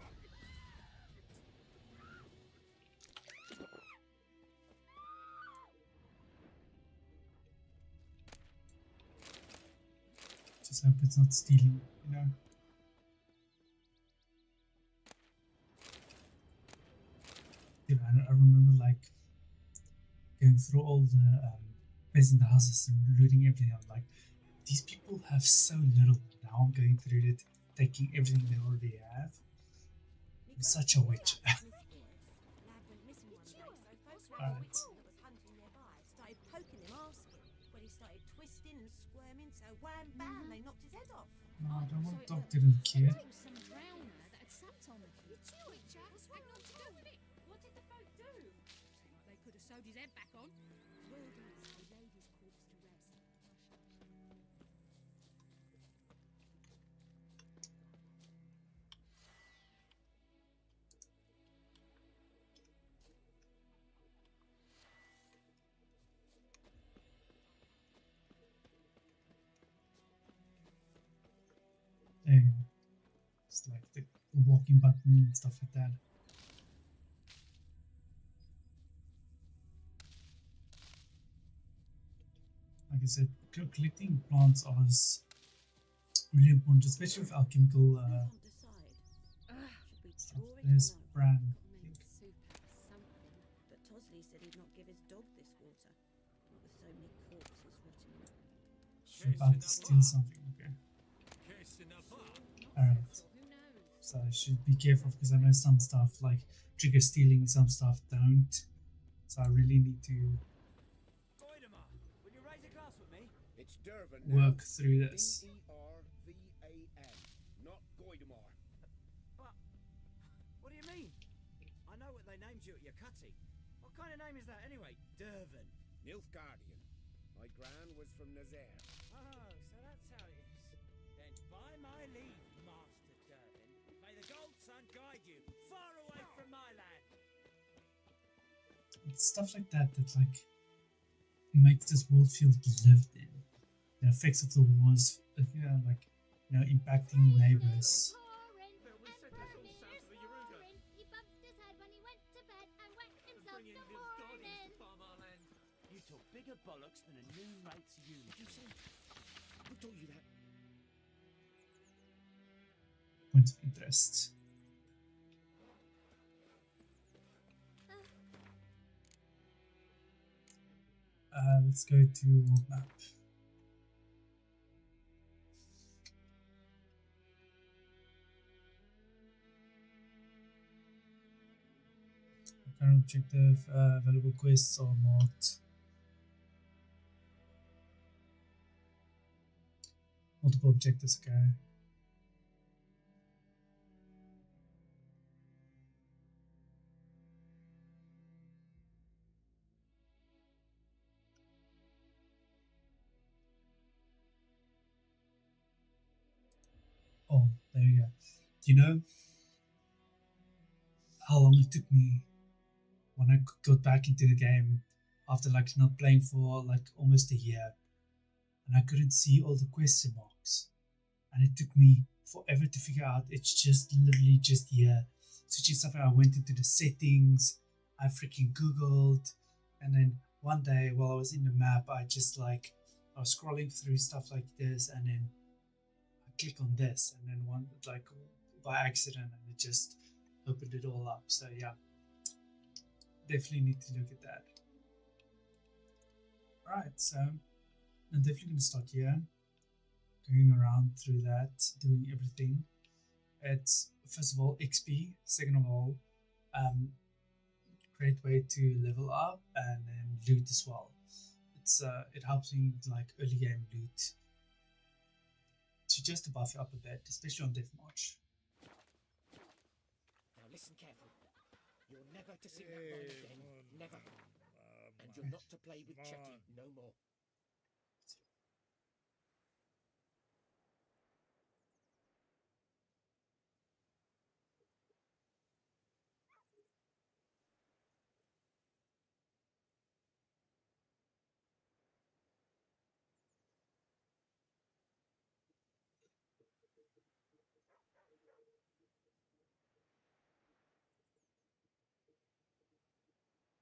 Just hope it's not stealing, you know. You know, I remember like going through all the peasant houses and looting everything. I'm like, these people have so little. Now I'm going through it, taking everything they already have. I'm such a witch. Alright. Started poking him, asking. When he started twisting and squirming, so wham bam, they knocked his head off. No, I don't want to talk to the kid. Some drowner that had sat on him. You chew it, chaps. Hang on to do with it. What did the folk do? Seemed like they could have sewed his head back on. Well done. They laid his corpse to rest. There you go. It's like the walking button and stuff like that. Like I said, collecting plants is really important, especially with alchemical stuff. There's Bran. But Tosley said he'd not give his dog this water. Not with so many corpses rotting in it. She's about to steal something. Okay. Alright. So I should be careful because I know some stuff like trigger stealing, some stuff don't. So I really need to Will you raise a glass with me? It's Dervan. work through this. D-E-R-V-A-N, not Goidemar. But, what do you mean? I know what they named you at your cutty. What kind of name is that anyway? Dervan. Nilfgaardian. My gran was from Nazaire. Oh, so that's how it is. Then by my leave, Master Dervan, may the Gold Sun guide you far away from my land. It's stuff like that that like makes this world feel lived in. The effects of the wars, yeah, like you know, impacting neighbors. You talk bigger bollocks than a new mate's unit. You say? Who told you that? Point of interest. Let's go to world map. Current objective, available quests or not. Multiple objectives, okay. Oh, there you go. Do you know how long it took me when I got back into the game after like not playing for like almost a year, and I couldn't see all the question marks, and it took me forever to figure out it's just literally just here. Switching stuff out, I went into the settings, I freaking googled, and then one day while I was in the map, I was scrolling through stuff like this, and then I click on this, and then one like by accident, and it just opened it all up. So yeah, definitely need to look at that. Right, so I'm definitely going to start here, going around through that, doing everything. It's first of all XP, second of all, great way to level up, and then loot as well. It helps me like early game loot to just to buff you up a bit, especially on Death March. Now listen carefully. You're never to sing that line again. Never. And you're not to play with Chetty no more.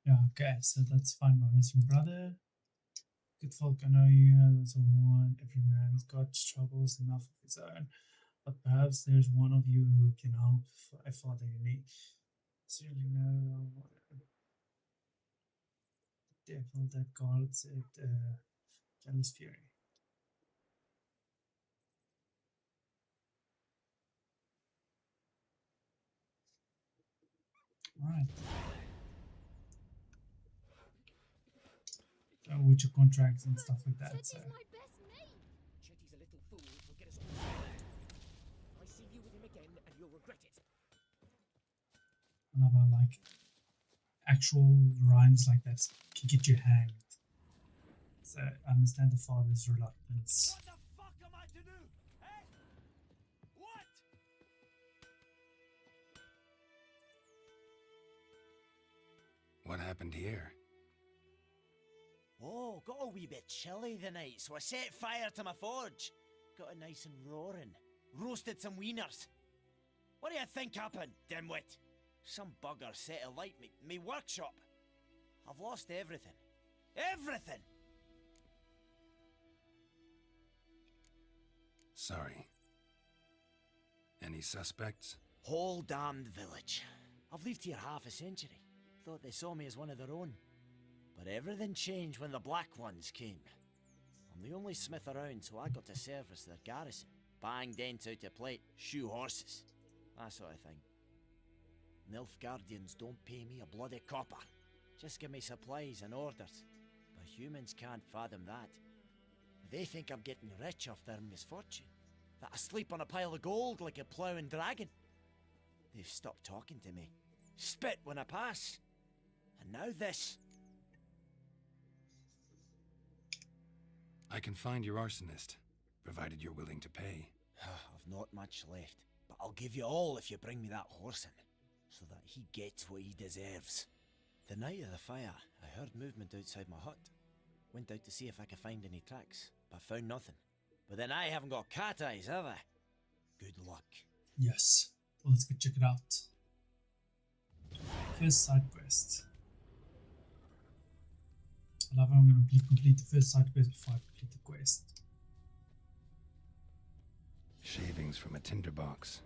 Yeah, okay, so that's fine. My missing brother. Good folk, I know you as a one. Every man's got troubles enough of his own, but perhaps there's one of you who can help a father in need. Certainly no devil that guards it, jealous fury. Right. With your contracts and stuff like that. So. Chetty's a little fool. He'll get us all. I see you with him again, and you'll regret it. I love how like actual rhymes like that can get you hanged. So I understand the father's reluctance. What the fuck am I to do? Eh? What? What happened here? Oh, got a wee bit chilly the night, so I set fire to my forge. Got it nice and roaring. Roasted some wieners. What do you think happened, dimwit? Some bugger set alight me workshop. I've lost everything. Everything! Sorry. Any suspects? Whole damned village. I've lived here half a century. Thought they saw me as one of their own. But everything changed when the Black Ones came. I'm the only smith around, so I got to service their garrison. Bang dents out of plate, shoe horses. That sort of thing. Nilfgaardians don't pay me a bloody copper. Just give me supplies and orders. But humans can't fathom that. They think I'm getting rich off their misfortune. That I sleep on a pile of gold like a ploughing dragon. They've stopped talking to me. Spit when I pass. And now this. I can find your arsonist, provided you're willing to pay. I've not much left, but I'll give you all if you bring me that horse in, so that he gets what he deserves. The night of the fire, I heard movement outside my hut. Went out to see if I could find any tracks, but found nothing. But then I haven't got cat eyes, have I? Good luck. Yes, well, let's go check it out. First side quest. I love how I'm going to complete the first side quest before I complete the quest. Shavings from a tinderbox.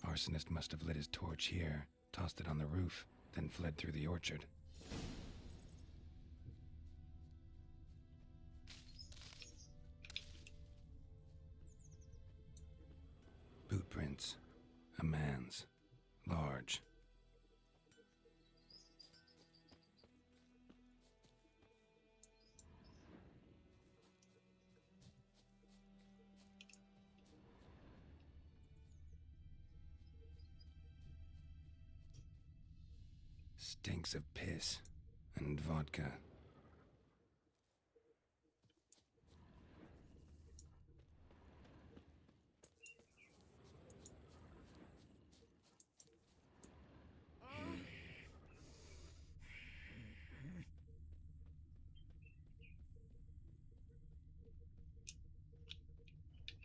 Arsonist must have lit his torch here, tossed it on the roof, then fled through the orchard. Boot prints. A man's. Large. Stinks of piss and vodka.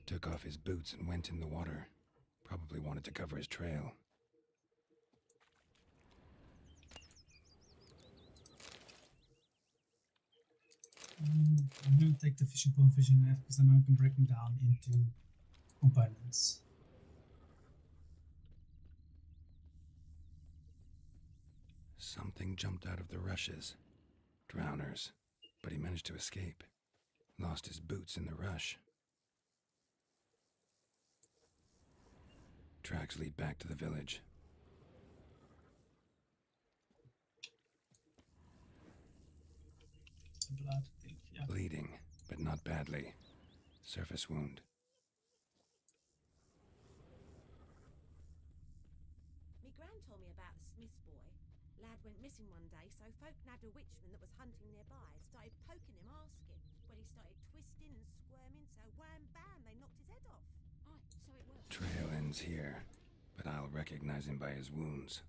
Took off his boots and went in the water. Probably wanted to cover his trail. I'm going to take the fishing pole and fishing net because then I can break them down into components. Something jumped out of the rushes. Drowners. But he managed to escape. Lost his boots in the rush. Tracks lead back to the village. Blood, I think, yeah. Bleeding, but not badly. Surface wound. Me gran told me about the Smith's boy. Lad went missing one day, so folk nabbed a witchman that was hunting nearby and started poking him, asking. When he started twisting and squirming, so wham bam, they knocked his head off. Aye, so it worked. Trail ends here, but I'll recognize him by his wounds.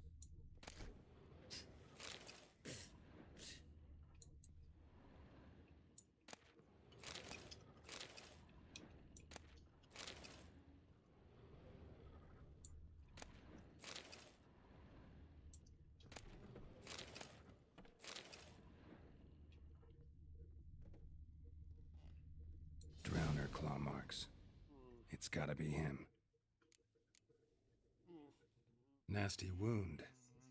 Drowner claw marks. It's gotta be him. Nasty wound.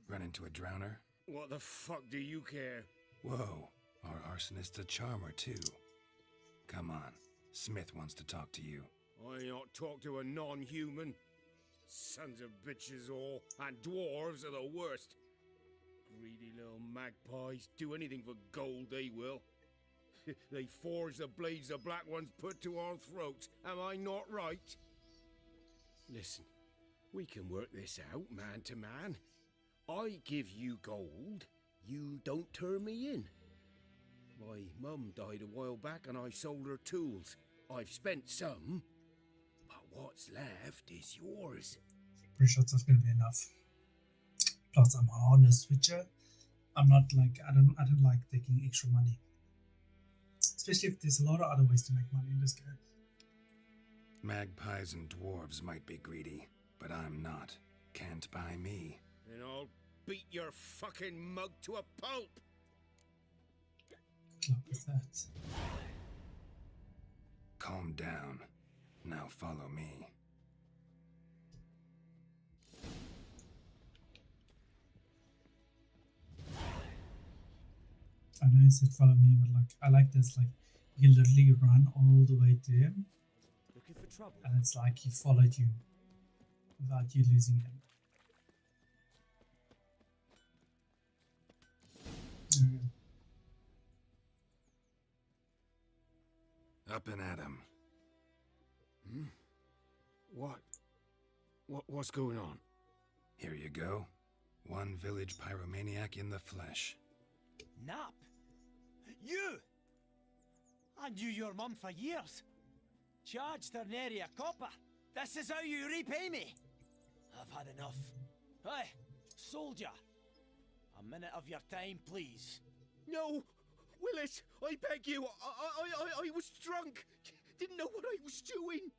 Run into a drowner? What the fuck do you care? Whoa, our arsonist's a charmer too. Come on, Smith wants to talk to you. I not talk to a non-human. Sons of bitches all, and dwarves are the worst. Greedy little magpies, do anything for gold they will. They forge the blades the black ones put to our throats, am I not right? Listen, we can work this out man to man. I give you gold, you don't turn me in. My mum died a while back and I sold her tools. I've spent some, but what's left is yours. Pretty sure that's going to be enough. Plus, I'm an honest switcher. I'm not like I don't like taking extra money, especially if there's a lot of other ways to make money in this game. Magpies and dwarves might be greedy, but I'm not. Can't buy me. And I'll beat your fucking mug to a pulp. Good luck with that. Calm down. Now follow me. I know you said follow me, but like I like this. Like you literally run all the way to him, Looking for trouble? and it's like he followed you without you losing him. There we go. Up and at him. What's going on? Here you go. One village pyromaniac in the flesh. Nap? You! I knew your mum for years. Charged her nary a copper. This is how you repay me. I've had enough. Hey, soldier. A minute of your time, please. No! Willis, I beg you, I was drunk. Didn't know what I was doing.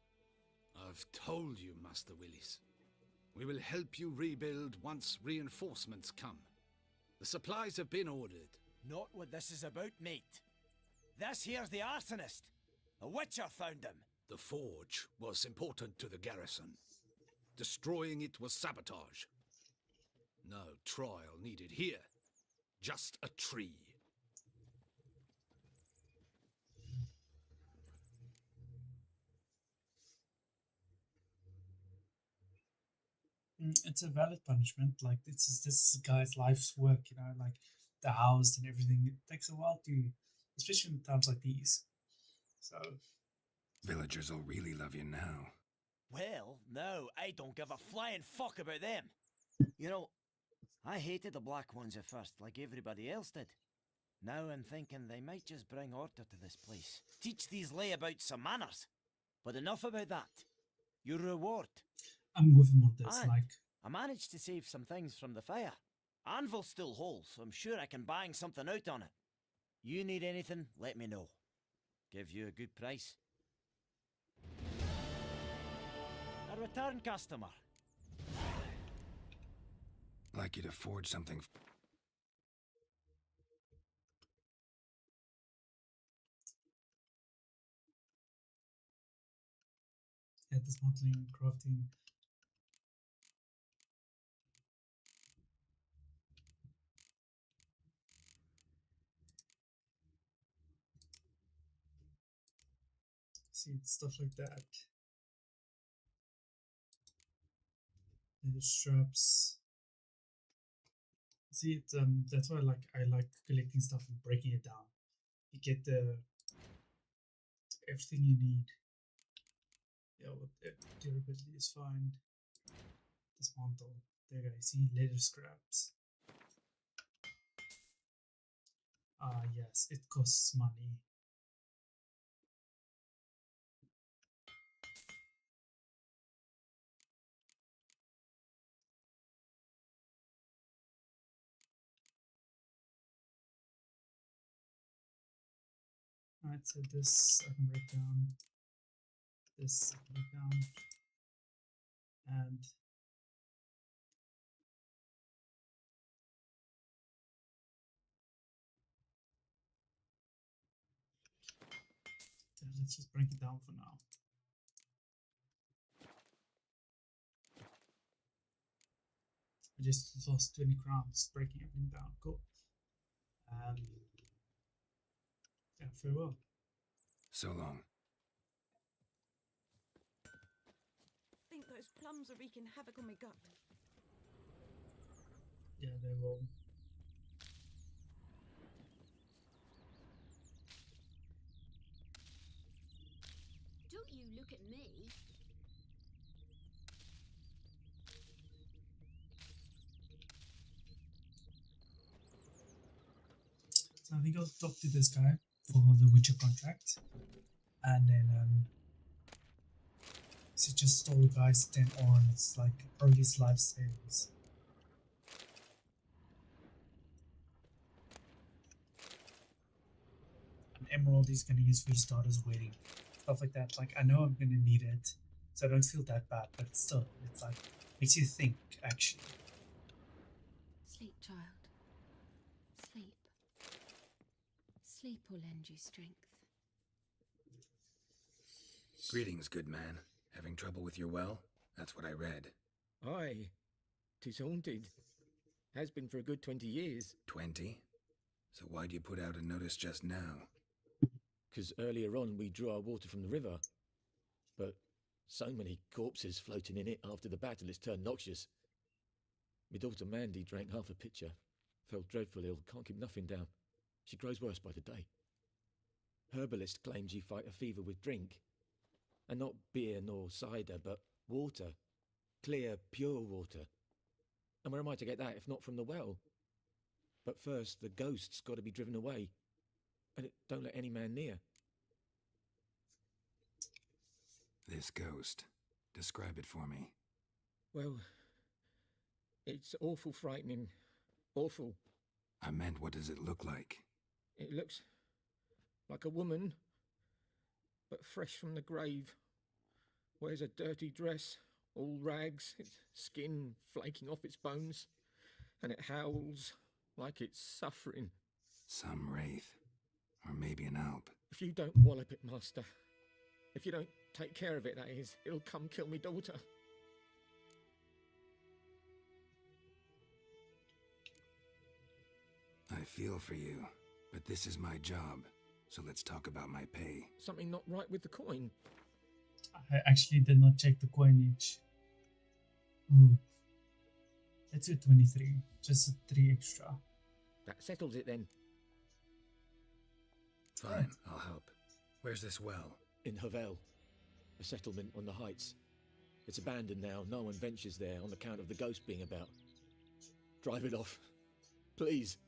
I've told you, Master Willis. We will help you rebuild once reinforcements come. The supplies have been ordered. Not what this is about, mate. This here's the arsonist. A witcher found him. The forge was important to the garrison. Destroying it was sabotage. No trial needed here. Just a tree. It's a valid punishment. Like this is a guy's life's work. You know, like the house and everything. It takes a while to, especially in times like these. So Villagers will really love you now. Well, no, I don't give a flying fuck about them. You know, I hated the black ones at first, like everybody else did. Now I'm thinking they might just bring order to this place. Teach these layabouts some manners. But enough about that. Your reward. I'm with him on this. And Like I managed to save some things from the fire. Anvil's still whole, so I'm sure I can bang something out on it. You need anything, let me know. Give you a good price. a return customer. Like you to forge something. Yeah, dismantling, crafting. See, stuff like that. Leather straps. See, it's that's why I like collecting stuff and breaking it down. You get the everything you need. Yeah, what durability is fine. Dismantle. There you go. You see, leather scraps. Ah, yes, it costs money. Alright, so this I can break down. This I can break down. And let's just break it down for now. I just lost 20 crowns breaking everything down. Cool. Yeah, farewell. So long. I think those plums are wreaking havoc on my gut. Yeah, they will. Don't you look at me. So I think I'll talk to this guy for the Witcher contract. And then so just stole the guy's 10 on. It's like earliest life savings. An emerald he's gonna use for his daughter's wedding. Stuff like that. Like I know I'm gonna need it, so I don't feel that bad, but still, it's like makes you think actually. Sleep, child. Sleep. Sleep will lend you strength. Greetings, good man. Having trouble with your well? That's what I read. Aye. 'Tis haunted. Has been for a good 20 years. 20? So why'd you put out a notice just now? 'Cause earlier on we drew our water from the river. But so many corpses floating in it after the battle it's turned noxious. My daughter Mandy drank half a pitcher. Fell dreadful ill, can't keep nothing down. She grows worse by the day. Herbalist claims you fight a fever with drink. And not beer nor cider, but water. Clear, pure water. And where am I to get that if not from the well? But first, the ghost's got to be driven away. And it don't let any man near. This ghost. Describe it for me. Well, it's awful frightening. Awful. I meant, what does it look like? It looks like a woman, but fresh from the grave. Wears a dirty dress, all rags, its skin flaking off its bones, and it howls like it's suffering. Some wraith. Or maybe an alp. If you don't wallop it, master, if you don't take care of it, that is, it'll come kill me daughter. I feel for you, but this is my job, so let's talk about my pay. Something not right with the coin. I actually did not check the coinage. Ooh. Let's do 23. Just a 3 extra. That settles it then. Fine, I'll help. Where's this well? In Havel, a settlement on the heights. It's abandoned now. No one ventures there on account of the ghost being about. Drive it off, please.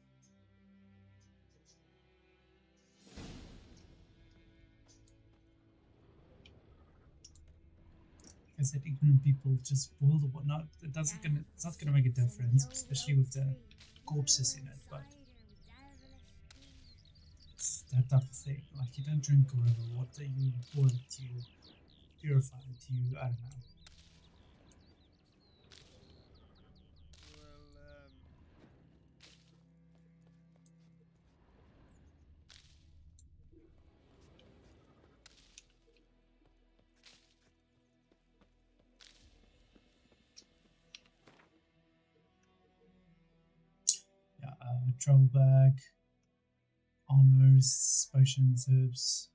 I said ignorant people just boil the whatnot. It's not gonna make a difference, especially with the corpses in it, but it's that type of thing. Like you don't drink river water, you boil it, you purify it, I don't know. travel bag, armors, potions, herbs,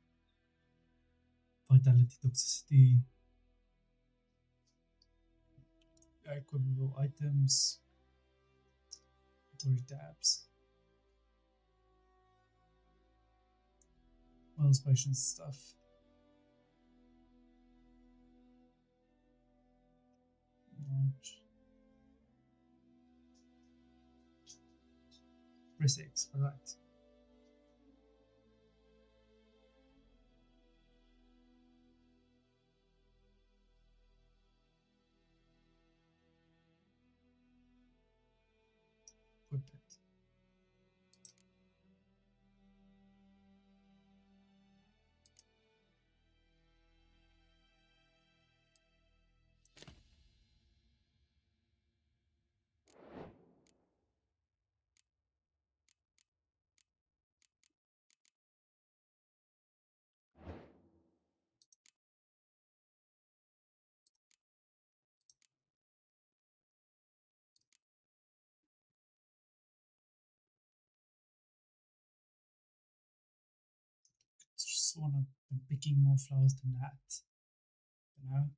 vitality, toxicity, equipable items, inventory tabs, wells, potions, stuff. Launch. Press X, alright. Equip it. Just want to be picking more flowers than that, you know.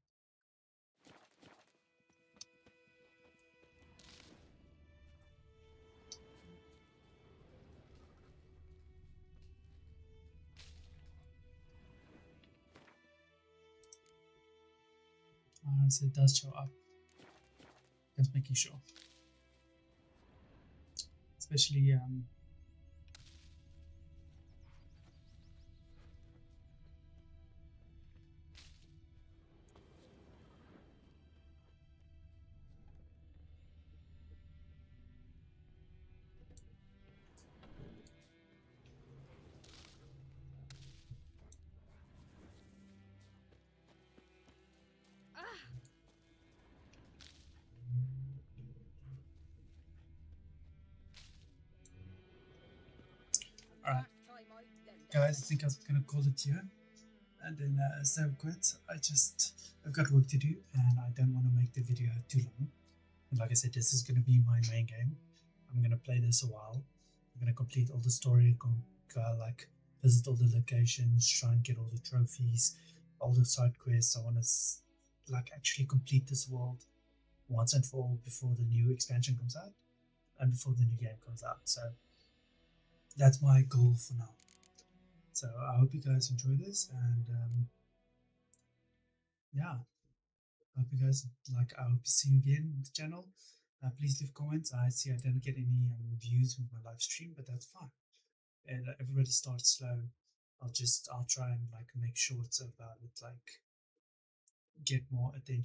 So it does show up. Just making sure. Especially alright, guys, I think I'm gonna call it here, and then say I've quit. I've got work to do, and I don't want to make the video too long. And like I said, this is gonna be my main game. I'm gonna play this a while. I'm gonna complete all the story, like visit all the locations, try and get all the trophies, all the side quests. I want to like actually complete this world once and for all before the new expansion comes out and before the new game comes out. So that's my goal for now. So I hope you guys enjoy this, and yeah, I hope you guys like. I hope to see you again on the channel. Please leave comments. I see I didn't get any views with my live stream, but that's fine. And everybody starts slow. I'll try and like make shorts about it, like get more attention.